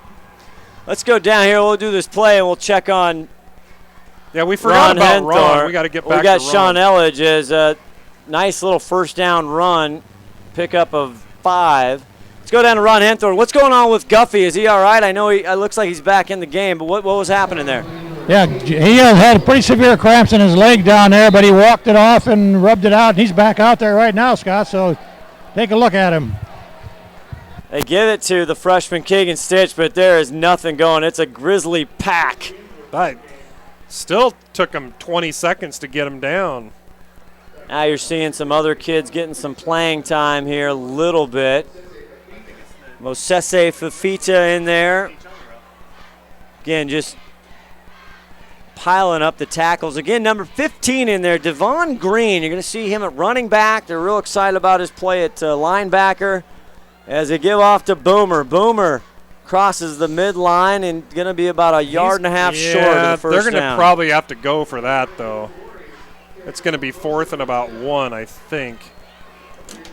Let's go down here. We'll do this play, and we'll check on we forgot about Ron. We got to get back to Ron. We got Sean Elledge as a nice little first down run, pickup of 5. Let's go down to Ron Henthorne. What's going on with Guffey? Is he all right? I know it looks like he's back in the game, but what was happening there? Yeah, he had pretty severe cramps in his leg down there, but he walked it off and rubbed it out, and he's back out there right now, Scott, so take a look at him. They give it to the freshman Keegan Stitch, but there is nothing going. It's a Grizzly pack. Still took him 20 seconds to get him down. Now you're seeing some other kids getting some playing time here a little bit. Mosese Fafita in there. Again, just piling up the tackles. Again, number 15 in there, Devon Green. You're going to see him at running back. They're real excited about his play at linebacker as they give off to Boomer. Boomer crosses the midline and going to be about a yard and a half short of the first they're going down. to probably have to go for that, though. It's going to be 4th and about 1, I think.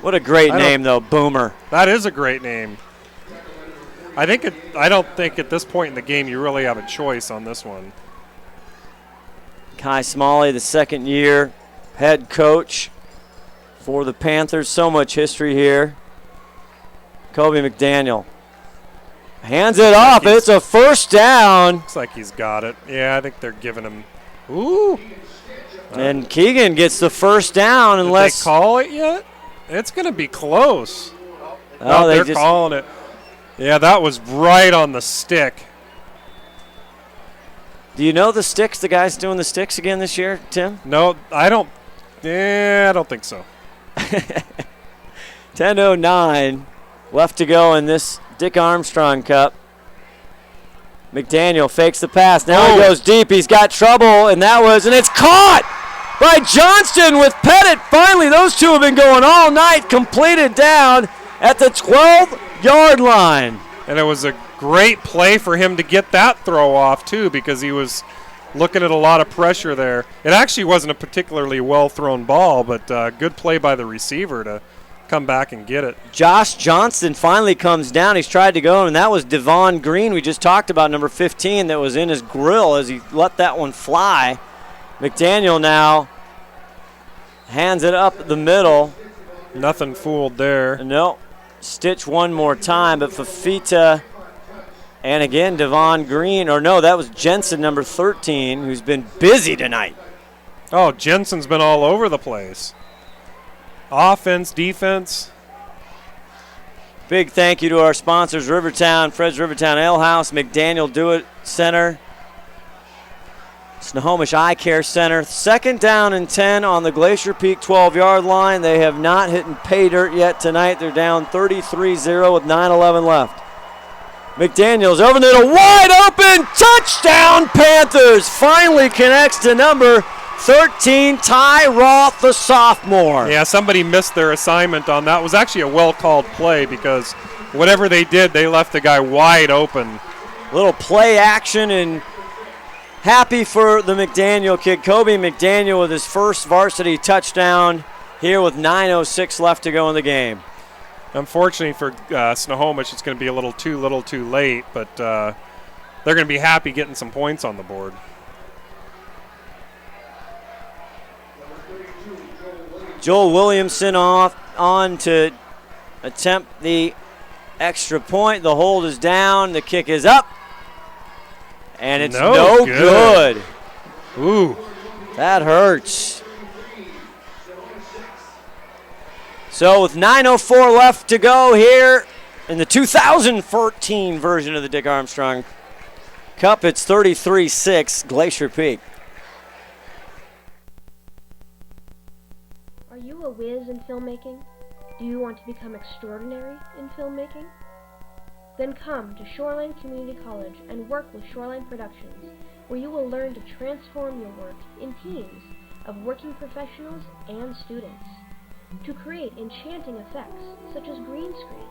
What a great name, though, Boomer. That is a great name. I don't think at this point in the game you really have a choice on this one. Kai Smalley, the second-year head coach for the Panthers. So much history here. Kobe McDaniel hands it off. It's a first down. Looks like he's got it. Yeah, I think they're giving him. Ooh. And Keegan gets the first down unless. Did they call it yet? It's going to be close. Oh, they're calling it. Yeah, that was right on the stick. Do you know the sticks? The guy's doing the sticks again this year, Tim? No, I don't. Yeah, I don't think so. 10:09 left to go in this Dick Armstrong Cup. McDaniel fakes the pass. Now he goes deep. He's got trouble, and it's caught. by Johnston with Pettit. Finally, those two have been going all night. Completed down at the 12-yard line. And it was a great play for him to get that throw off, too, because he was looking at a lot of pressure there. It actually wasn't a particularly well-thrown ball, but good play by the receiver to come back and get it. Josh Johnston finally comes down. He's tried to go, and that was Devon Green. We just talked about number 15 that was in his grill as he let that one fly. McDaniel now hands it up the middle. Nothing fooled there. No. Stitch one more time, but Fafita and again Devon Green, or no, that was Jensen, number 13, who's been busy tonight. Oh, Jensen's been all over the place. Offense, defense. Big thank you to our sponsors, Rivertown, Fred's Rivertown Ale House, McDaniel Do-It Center, Snohomish Eye Care Center. 2nd down and 10 on the Glacier Peak 12-yard line. They have not hit pay dirt yet tonight. They're down 33-0 with 9:11 left. McDaniels over the middle, wide open, touchdown Panthers. Finally connects to number 13, Ty Roth, the sophomore. Yeah, somebody missed their assignment on that. It was actually a well-called play because whatever they did, they left the guy wide open. Little play action, and happy for the McDaniel kid. Kobe McDaniel with his first varsity touchdown here with 9:06 left to go in the game. Unfortunately for Snohomish, it's going to be a little too late, but they're going to be happy getting some points on the board. Joel Williamson on to attempt the extra point. The hold is down. The kick is up. And it's no good. Ooh. That hurts. So with 9:04 left to go here in the 2014 version of the Dick Armstrong Cup, it's 33-6 Glacier Peak. Are you a whiz in filmmaking? Do you want to become extraordinary in filmmaking? Then come to Shoreline Community College and work with Shoreline Productions, where you will learn to transform your work in teams of working professionals and students to create enchanting effects such as green screen,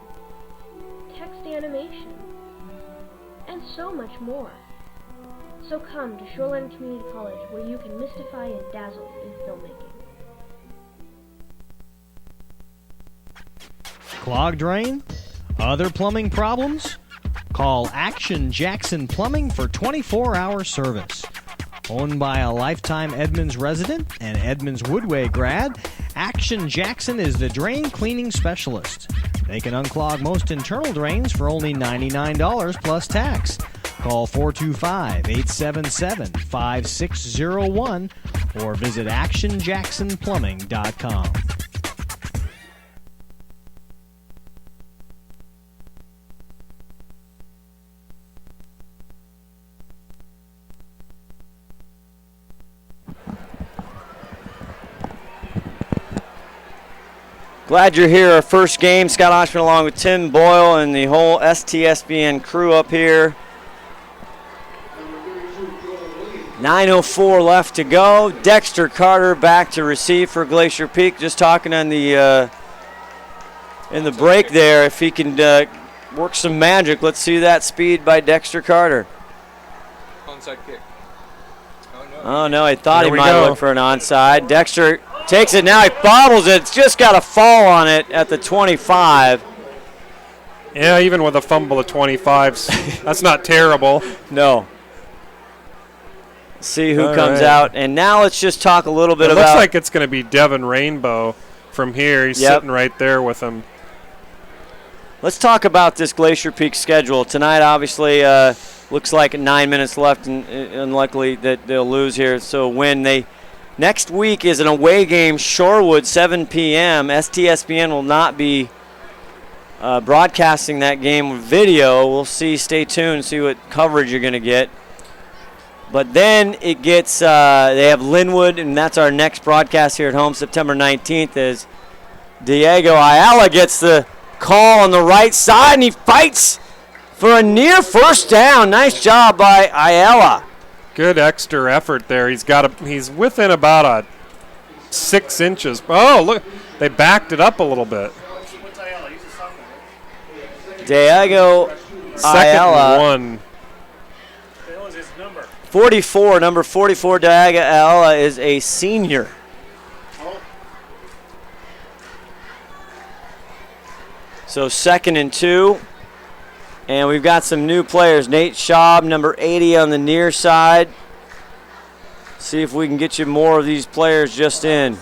text animation, and so much more. So come to Shoreline Community College, where you can mystify and dazzle in filmmaking. Clogged drain? Other plumbing problems? Call Action Jackson Plumbing for 24-hour service. Owned by a lifetime Edmonds resident and Edmonds Woodway grad, Action Jackson is the drain cleaning specialist. They can unclog most internal drains for only $99 plus tax. Call 425-877-5601 or visit actionjacksonplumbing.com. Glad you're here. Our first game. Scott Oshman along with Tim Boyle and the whole STSPN crew up here. 9:04 left to go. Dexter Carter back to receive for Glacier Peak. Just talking on the in the break there. If he can work some magic, let's see that speed by Dexter Carter. Onside kick. Oh no, I thought Here he we might go. look for an onside. Dexter takes it now. He bobbles it. It's just got a fall on it at the 25. Yeah, even with a fumble of 25s, that's not terrible. No. See who All comes right. out. And now let's just talk a little bit It about. looks like it's going to be Devin Rainbow from here. He's Yep. sitting right there with him. Let's talk about this Glacier Peak schedule. Tonight, obviously, looks like 9 minutes left, and unlikely that they'll lose here. So when they next week is an away game, Shorewood, 7 p.m. STSPN will not be broadcasting that game with video. We'll see. Stay tuned. See what coverage you're going to get. But then it gets. They have Linwood, and that's our next broadcast here at home, September 19th. As Diego Ayala gets the call on the right side, and he fights for a near first down. Nice job by Ayala. Good extra effort there. He's within about a 6 inches. Oh, look, they backed it up a little bit. Diego Second Ayala. and 1. 44, number 44, Diego Ayala is a senior. So 2nd and 2. And we've got some new players. Nate Schaub, number 80 on the near side. See if we can get you more of these players just in.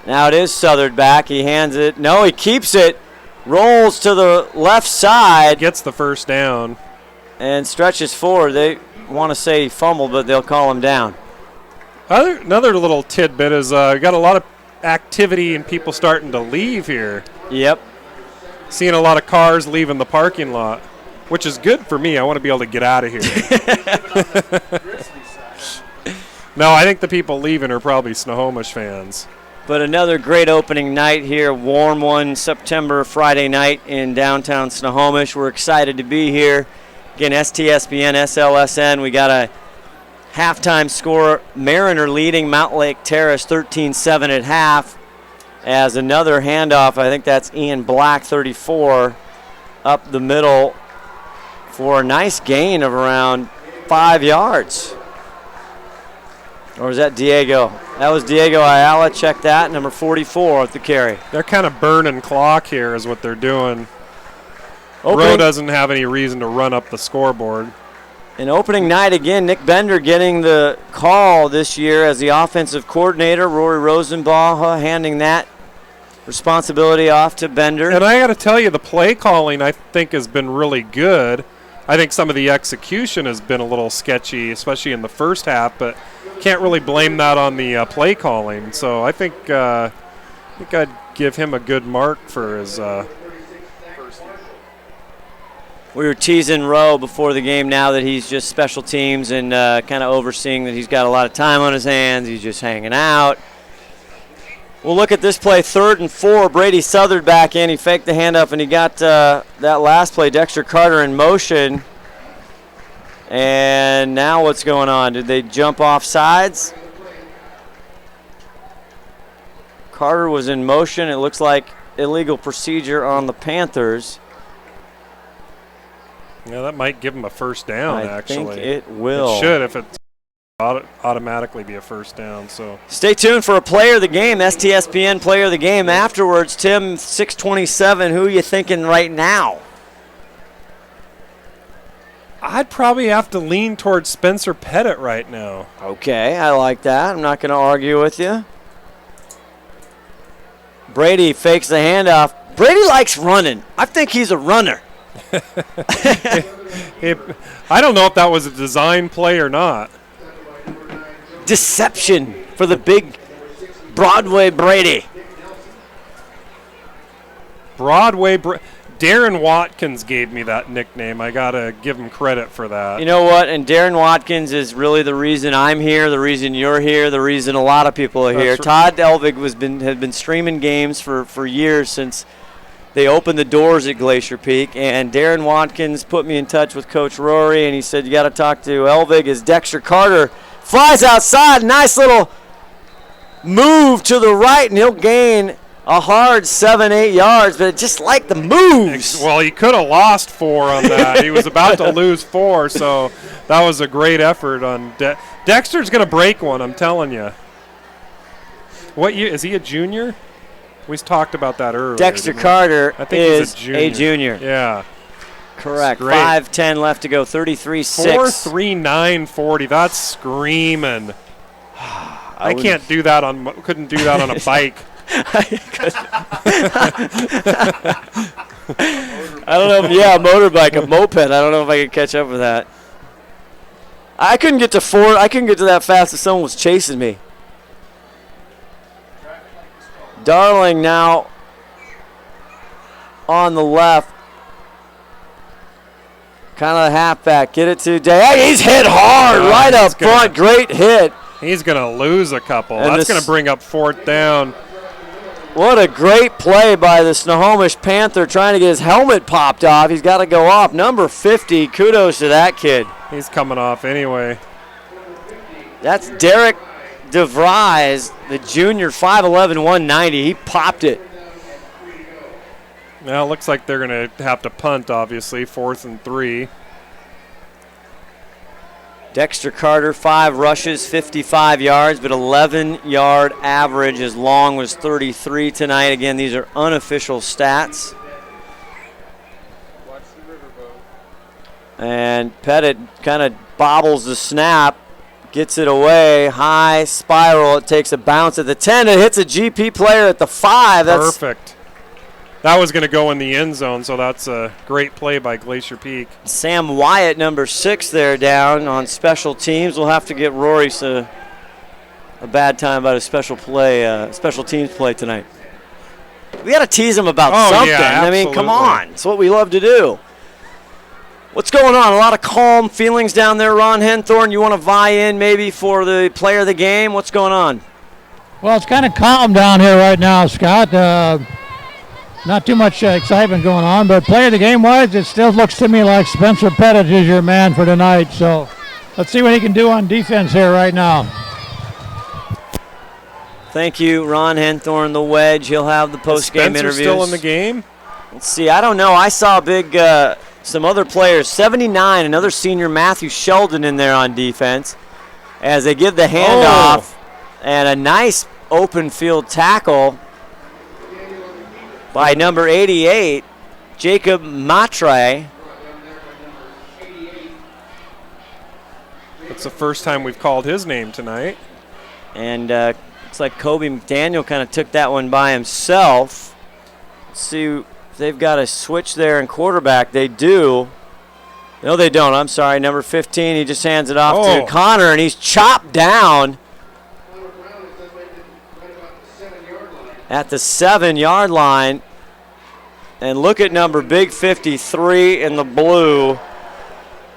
Now it is Southard back. He hands it. No, he keeps it. Rolls to the left side. Gets the first down. And stretches forward. They want to say he fumbled, but they'll call him down. Another little tidbit is we got a lot of activity and people starting to leave here. Yep. Seeing a lot of cars leaving the parking lot, which is good for me. I want to be able to get out of here. No, I think the people leaving are probably Snohomish fans. But another great opening night here, warm one, September Friday night in downtown Snohomish. We're excited to be here. Again, STSPN, SLSN. We got a halftime score. Mariner leading Mount Lake Terrace 13-7 at half. As another handoff, I think that's Ian Black, 34, up the middle for a nice gain of around 5 yards. Or was that Diego? That was Diego Ayala. Check that, number 44 at the carry. They're kind of burning clock here is what they're doing. Opening, Rowe doesn't have any reason to run up the scoreboard. And opening night again, Nick Bender getting the call this year as the offensive coordinator. Rory Rosenbaugh handing that responsibility off to Bender. And I got to tell you, the play calling I think has been really good. I think some of the execution has been a little sketchy, especially in the first half, but can't really blame that on the play calling. So I think I'd give him a good mark for his first year. We were teasing Rowe before the game now that he's just special teams and kind of overseeing that he's got a lot of time on his hands. He's just hanging out. We'll look at this play, 3rd and 4. Brady Southard back in. He faked the handoff, and he got that last play, Dexter Carter, in motion. And now what's going on? Did they jump off sides? Carter was in motion. It looks like illegal procedure on the Panthers. Yeah, that might give him a first down, actually. I think it will. It should if it automatically be a first down. So stay tuned for a player of the game, STSPN player of the game afterwards. Tim, 627, who are you thinking right now? I'd probably have to lean towards Spencer Pettit right now. Okay, I like that. I'm not going to argue with you. Brady fakes the handoff. Brady likes running. I think he's a runner. I don't know if that was a design play or not. Deception for the big Broadway Brady. Darren Watkins gave me that nickname. I got to give him credit for that. You know what? And Darren Watkins is really the reason I'm here, the reason you're here, the reason a lot of people are here. Todd Elvig had been streaming games for years since they opened the doors at Glacier Peak, and Darren Watkins put me in touch with Coach Rory, and he said, you got to talk to Elvig as Dexter Carter flies outside. Nice little move to the right, and he'll gain a hard 7-8 yards, but just like the moves. Well, he could have lost 4 on that. He was about to lose 4, so that was a great effort on Dexter's going to break one, I'm telling you. What year? Is he a junior? We talked about that earlier. Dexter Carter I think is he's a junior. Yeah. Correct. 5:10 left to go. 33-6. 4.3940. That's screaming. I can't do that on. Couldn't do that on a bike. I don't know. A motorbike, a moped. I don't know if I could catch up with that. I couldn't get to 4. I couldn't get to that fast if someone was chasing me. Darling now on the left. Kind of halfback. Get it to Day. He's hit hard right up front. Great hit. He's going to lose a couple. And that's going to bring up 4th down. What a great play by the Snohomish Panther trying to get his helmet popped off. He's got to go off. Number 50, kudos to that kid. He's coming off anyway. That's Derek DeVries, the junior, 5'11", 190. He popped it. Now it looks like they're going to have to punt, obviously, 4th and 3. Dexter Carter, 5 rushes, 55 yards, but 11-yard average. His long was 33 tonight. Again, these are unofficial stats. Watch the riverboat. And Pettit kind of bobbles the snap, gets it away, high spiral. It takes a bounce at the 10. It hits a GP player at the 5. That's perfect. That was going to go in the end zone, so that's a great play by Glacier Peak. Sam Wyatt, number 6, there down on special teams. We'll have to get Rory a bad time about a special teams play tonight. We got to tease him about something. Yeah, I mean, come on. It's what we love to do. What's going on? A lot of calm feelings down there, Ron Henthorne. You want to vie in maybe for the player of the game? What's going on? Well, it's kind of calm down here right now, Scott. Not too much excitement going on, but player of the game-wise, it still looks to me like Spencer Pettit is your man for tonight. So let's see what he can do on defense here right now. Thank you, Ron Henthorne, the wedge. He'll have the post-game interviews. Still in the game? Let's see. I don't know. I saw some other players. 79, another senior, Matthew Sheldon, in there on defense as they give the handoff and a nice open field tackle by number 88, Jacob Matre. It's the first time we've called his name tonight. And looks like Kobe McDaniel kind of took that one by himself. Let's see if they've got a switch there in quarterback. They do. No, they don't. I'm sorry. Number 15, he just hands it off to Connor, and he's chopped down at the 7-yard line. And look at number big 53 in the blue,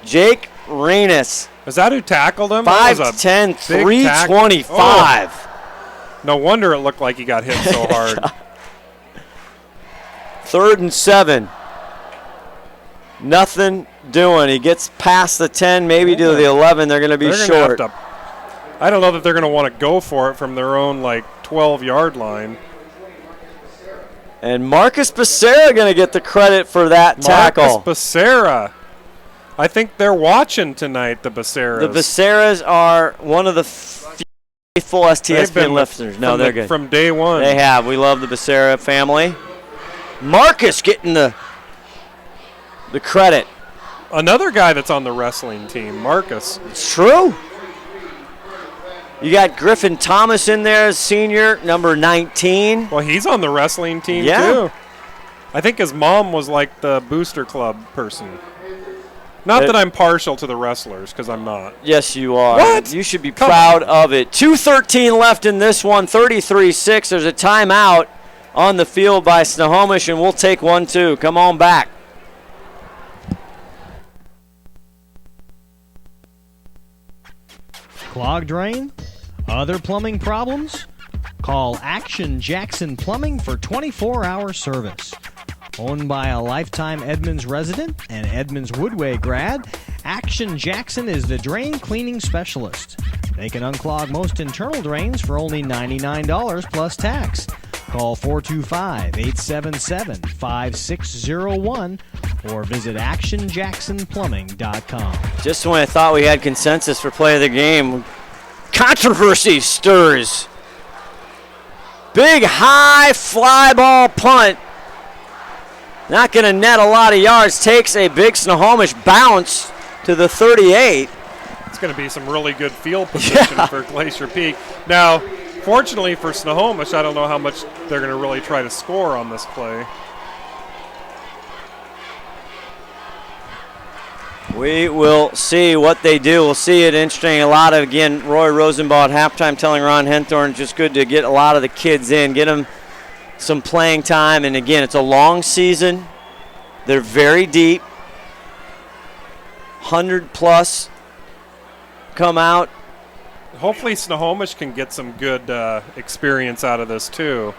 Jake Renis. Is that who tackled him? 5'10", 325. No wonder it looked like he got hit so hard. 3rd and 7. Nothing doing. He gets past the 10, maybe to the 11. They're going to be short. I don't know that they're going to want to go for it from their own 12-yard line. And Marcus Becerra going to get the credit for that tackle. Marcus Becerra. I think they're watching tonight, the Becerras. The Becerras are one of the faithful STSPN listeners. No, they're good. From day one. They have. We love the Becerra family. Marcus getting the credit. Another guy that's on the wrestling team, Marcus. It's true. You got Griffin Thomas in there as senior, number 19. Well, he's on the wrestling team, too. I think his mom was like the Booster Club person. Not that I'm partial to the wrestlers, because I'm not. Yes, you are. What? You should be proud of it. 2:13 left in this one, 33-6. There's a timeout on the field by Snohomish, and we'll take one, too. Come on back. Clogged drain? Other plumbing problems? Call Action Jackson Plumbing for 24-hour service. Owned by a lifetime Edmonds resident and Edmonds Woodway grad, Action Jackson is the drain cleaning specialist. They can unclog most internal drains for only $99 plus tax. Call 425-877-5601 or visit actionjacksonplumbing.com. Just when I thought we had consensus for play of the game, controversy stirs. Big high fly ball punt. Not going to net a lot of yards. Takes a big Snohomish bounce to the 38. It's going to be some really good field position for Glacier Peak. Now, fortunately for Snohomish, I don't know how much they're going to really try to score on this play. We will see what they do. We'll see it interesting. A lot of, again, Roy Rosenbaugh at halftime telling Ron Henthorne just good to get a lot of the kids in, get them some playing time. And, again, it's a long season. They're very deep. 100-plus come out. Hopefully Snohomish can get some good experience out of this, too.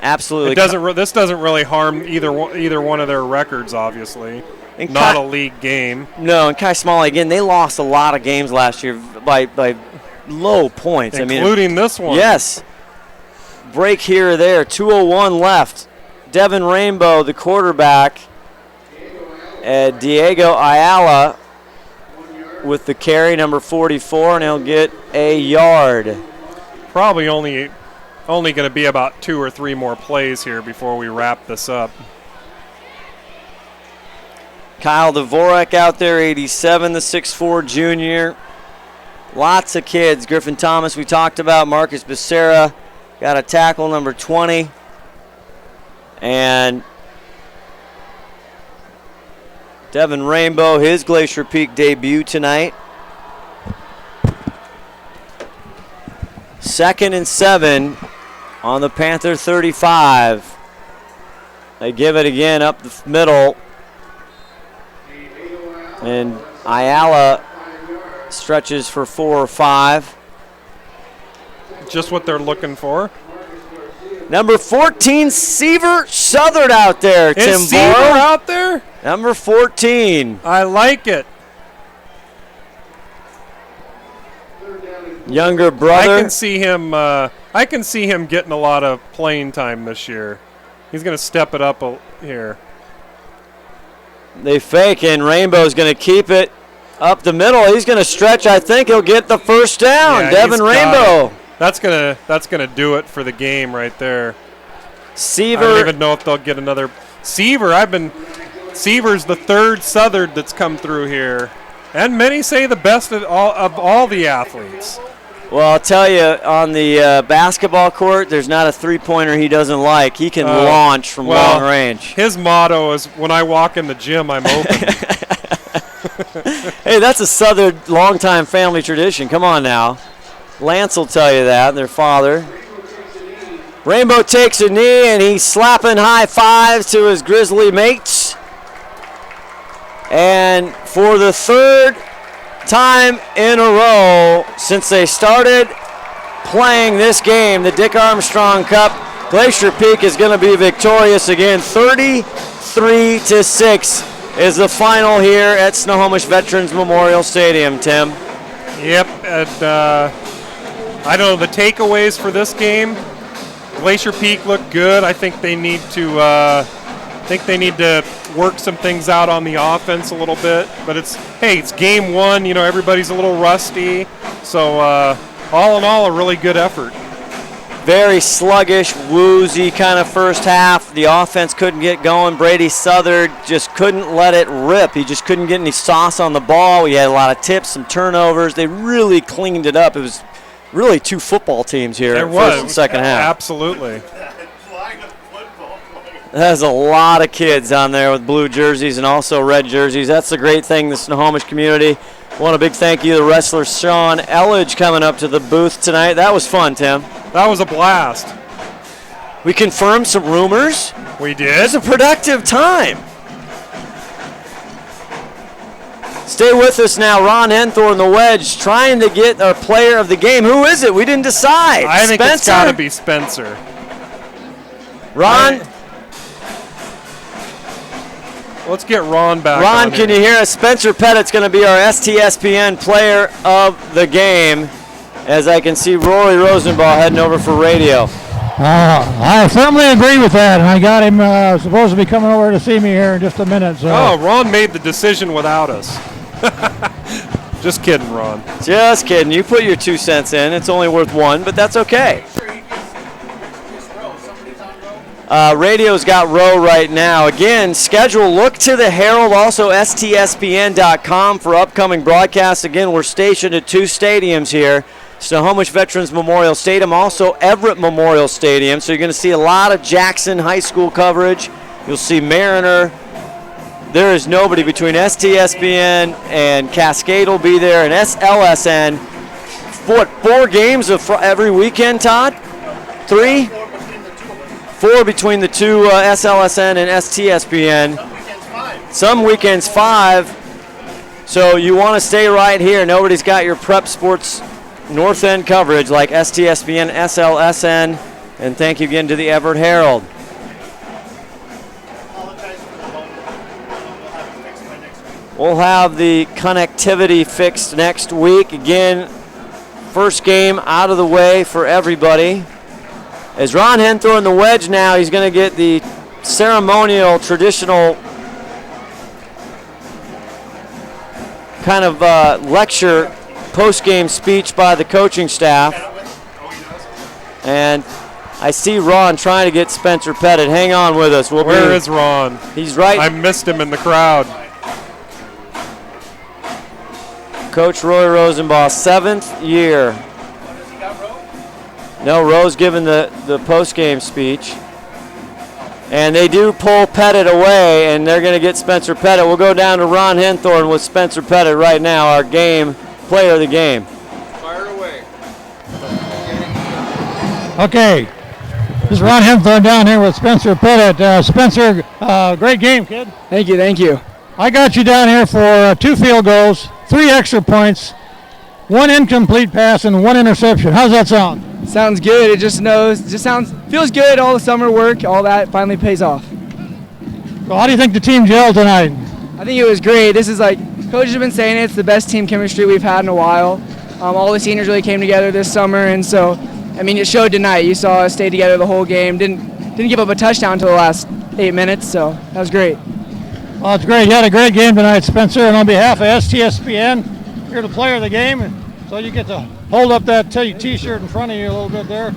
Absolutely. This doesn't really harm either one of their records, obviously. Not a league game. No, and Kai Smalley, again, they lost a lot of games last year by low points. Including this one. Yes. Break here or there. 2:01 left. Devin Rainbow, the quarterback. Diego Ayala with the carry, number 44, and he'll get a yard. Probably only going to be about 2 or 3 more plays here before we wrap this up. Kyle Dvorak out there, 87, the 6'4 junior. Lots of kids. Griffin Thomas we talked about. Marcus Becerra got a tackle, number 20. And Devin Rainbow, his Glacier Peak debut tonight. 2nd and 7 on the Panther 35. They give it again up the middle. And Ayala stretches for 4 or 5. Just what they're looking for. Number 14, Seaver Southard out there, Tim Is Seaver Varro. out there? Number 14. I like it. Younger brother. I can see him getting a lot of playing time this year. He's going to step it up here. They fake, and Rainbow's going to keep it up the middle. He's going to stretch. I think he'll get the first down. Yeah, Devin Rainbow. That's gonna do it for the game right there. Seaver. I don't even know if they'll get another. Seaver's the 3rd Southern that's come through here, and many say the best of all the athletes. Well, I'll tell you, on the basketball court, there's not a three-pointer he doesn't like. He can launch from long range. His motto is, when I walk in the gym, I'm open. Hey, that's a Southern longtime family tradition. Come on now. Lance will tell you that, their father. Rainbow takes a knee, and he's slapping high fives to his Grizzly mates. And for the 3rd time in a row since they started playing this game, the Dick Armstrong Cup, Glacier Peak is going to be victorious again. 33-6 is the final here at Snohomish Veterans Memorial Stadium, Tim. Yep, and I don't know the takeaways for this game. Glacier Peak looked good. I think they need to work some things out on the offense a little bit. But it's game 1. You know, everybody's a little rusty. So all in all, a really good effort. Very sluggish, woozy kind of first half. The offense couldn't get going. Brady Southard just couldn't let it rip. He just couldn't get any sauce on the ball. We had a lot of tips, some turnovers. They really cleaned it up. It was really 2 football teams here in first and second half. Absolutely. There's a lot of kids on there with blue jerseys and also red jerseys. That's the great thing, the Snohomish community. Want a big thank you to wrestler Sean Elledge coming up to the booth tonight. That was fun, Tim. That was a blast. We confirmed some rumors. We did. It was a productive time. Stay with us now. Ron Enthorn, the wedge, trying to get our player of the game. Who is it? We didn't decide. I think Spencer? It's got to be Spencer. Ron? Let's get Ron back. Ron, can you hear us? Spencer Pettit's going to be our STSPN player of the game. As I can see Rory Rosenbaugh heading over for radio. I firmly agree with that, and I got him supposed to be coming over to see me here in just a minute. So. Oh, Ron made the decision without us. Just kidding, Ron. Just kidding. You put your 2 cents in. It's only worth 1, but that's okay. Radio's got Row right now. Again, schedule, look to the Herald, also STSPN.com for upcoming broadcasts. Again, we're stationed at 2 stadiums here. Snohomish Veterans Memorial Stadium, also Everett Memorial Stadium. So you're going to see a lot of Jackson High School coverage. You'll see Mariner. There is nobody between STSPN and Cascade will be there, and SLSN. What, 4 games every weekend, Todd? 3? 4 between the 2 SLSN and STSPN. Some weekends 5. So you want to stay right here. Nobody's got your prep sports North End coverage like STSPN, SLSN, and thank you again to the Everett Herald. We'll have the connectivity fixed next week. Again, First game out of the way for everybody. As Ron Henthorn, the wedge now, he's going to get the ceremonial, traditional kind of lecture, post-game speech by the coaching staff. And I see Ron trying to get Spencer Pettit. Hang on with us. Where is Ron? He's right. I missed him in the crowd. Coach Roy Rosenbaugh, 7th year. No, Ro's giving the post-game speech. And they do pull Pettit away, and they're going to get Spencer Pettit. We'll go down to Ron Henthorn with Spencer Pettit right now, our player of the game. Fire away. Okay. This is Ron Henthorn down here with Spencer Pettit. Spencer, great game, kid. Thank you. I got you down here for 2 field goals, 3 extra points, 1 incomplete pass, and 1 interception. How's that sound? Sounds good. It feels good. All the summer work, all that finally pays off. So how do you think the team gelled tonight? I think it was great. This is Coach has been saying it's the best team chemistry we've had in a while. All the seniors really came together this summer, and so, it showed tonight. You saw us stay together the whole game. Didn't give up a touchdown until the last 8 minutes, so that was great. Well, it's great. You had a great game tonight, Spencer, and on behalf of STSPN, you're the player of the game, and so you get to hold up that T-shirt in front of you a little bit there.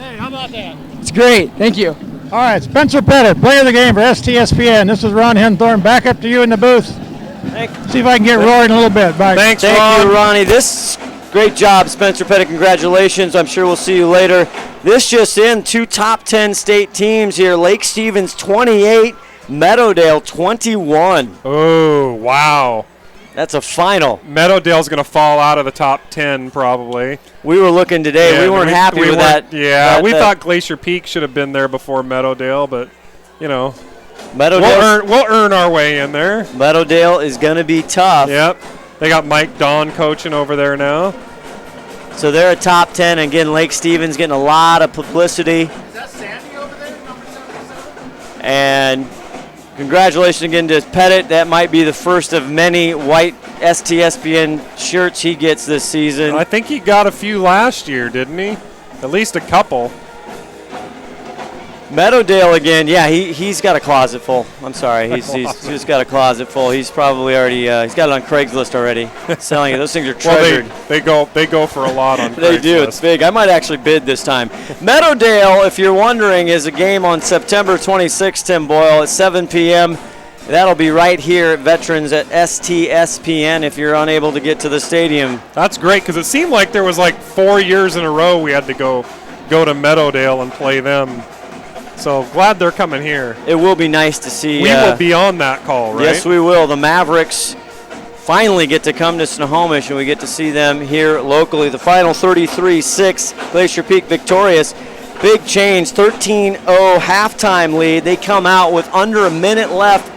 Hey, how about that? It's great. Thank you. All right, Spencer Pettit, player of the game for STSPN. This is Ron Henthorn. Back up to you in the booth. See if I can get roaring a little bit. Bye. Thank you, Ronnie. Great job, Spencer Pettit. Congratulations. I'm sure we'll see you later. This just in, 2 top 10 state teams here. Lake Stevens 28, Meadowdale 21. Oh, wow. That's a final. Meadowdale's going to fall out of the top 10 probably. We were looking today. Yeah, we weren't happy with that. Yeah, we thought Glacier Peak should have been there before Meadowdale, but, Meadowdale. We'll earn our way in there. Meadowdale is going to be tough. Yep. They got Mike Don coaching over there now. So they're a top 10. Again, Lake Stevens getting a lot of publicity. Is that Sandy over there, number 77? And congratulations again to Pettit. That might be the first of many white STSPN shirts he gets this season. I think he got a few last year, didn't he? At least a couple. Meadowdale again, yeah, he's got a closet full. I'm sorry, he's just got a closet full. He's probably already he's got it on Craigslist already, selling it. Those things are treasured. Well, they go for a lot on Craigslist. They do. It's big. I might actually bid this time. Meadowdale, if you're wondering, is a game on September 26th. Tim Boyle at 7 p.m. That'll be right here at Veterans at STSPN if you're unable to get to the stadium. That's great because it seemed like there was 4 years in a row we had to go to Meadowdale and play them. So glad they're coming here. It will be nice to see. We will be on that call, right? Yes, we will. The Mavericks finally get to come to Snohomish, and we get to see them here locally. The final 33-6, Glacier Peak victorious. Big change, 13-0 halftime lead. They come out with under a minute left,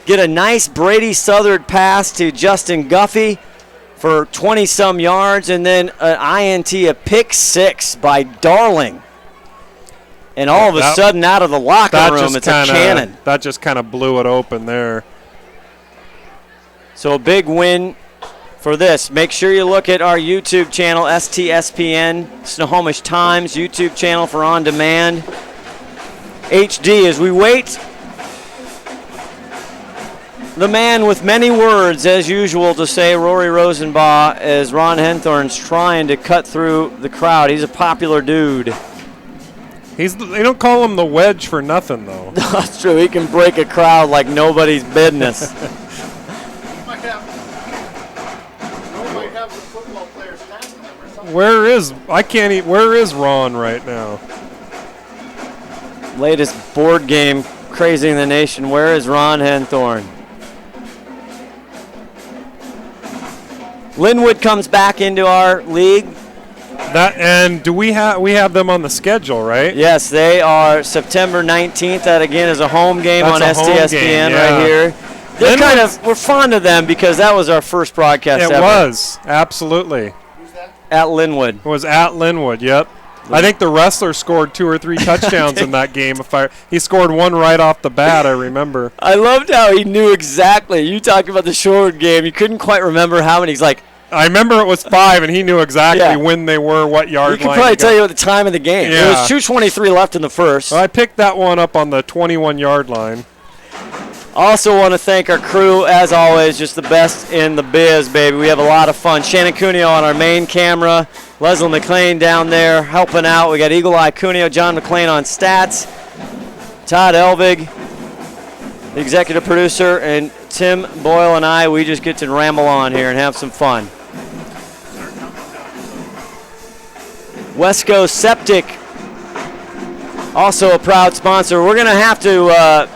get a nice Brady Southard pass to Justin Guffey for 20-some yards, and then an INT, a pick 6 by Darling. And all of a sudden, out of the locker room, it's a cannon. That just kind of blew it open there. So a big win for this. Make sure you look at our YouTube channel, STSPN, Snohomish Times, YouTube channel for On Demand. HD, as we wait, the man with many words, as usual, to say, Rory Rosenbaugh, as Ron Henthorn's trying to cut through the crowd. He's a popular dude. They don't call him the wedge for nothing, though. That's true. He can break a crowd like nobody's business. Where is Ron right now? Latest board game crazy in the nation. Where is Ron Henthorn? Linwood comes back into our league. And do we have them on the schedule, right? Yes, they are September 19th. That again is a home game on STSPN right here. We're fond of them because that was our first broadcast ever. It was, absolutely. Who's that? At Linwood. It was at Linwood, yep. I think the wrestler scored 2 or 3 touchdowns in that game. He scored one right off the bat, I remember. I loved how he knew exactly. You talked about the short game. You couldn't quite remember how many. He's like, I remember it was 5, and he knew exactly when they were, what yard line. He could probably tell you at the time of the game. Yeah. It was 2:23 left in the first. Well, I picked that one up on the 21-yard line. Also want to thank our crew, as always, just the best in the biz, baby. We have a lot of fun. Shannon Cuneo on our main camera. Leslie McLean down there helping out. We got Eagle Eye Cuneo, John McLean on stats. Todd Elvig, the executive producer, and Tim Boyle and I, we just get to ramble on here and have some fun. Wesco Septic, also a proud sponsor. We're going to have to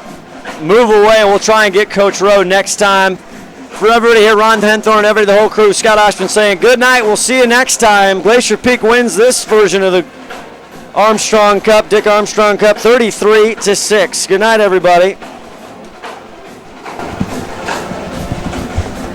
move away, and we'll try and get Coach Rowe next time. For everybody here, Ron Henthorne, everybody, the whole crew, Scott Oshman saying good night. We'll see you next time. Glacier Peak wins this version of the Armstrong Cup, Dick Armstrong Cup, 33-6. Good night, everybody.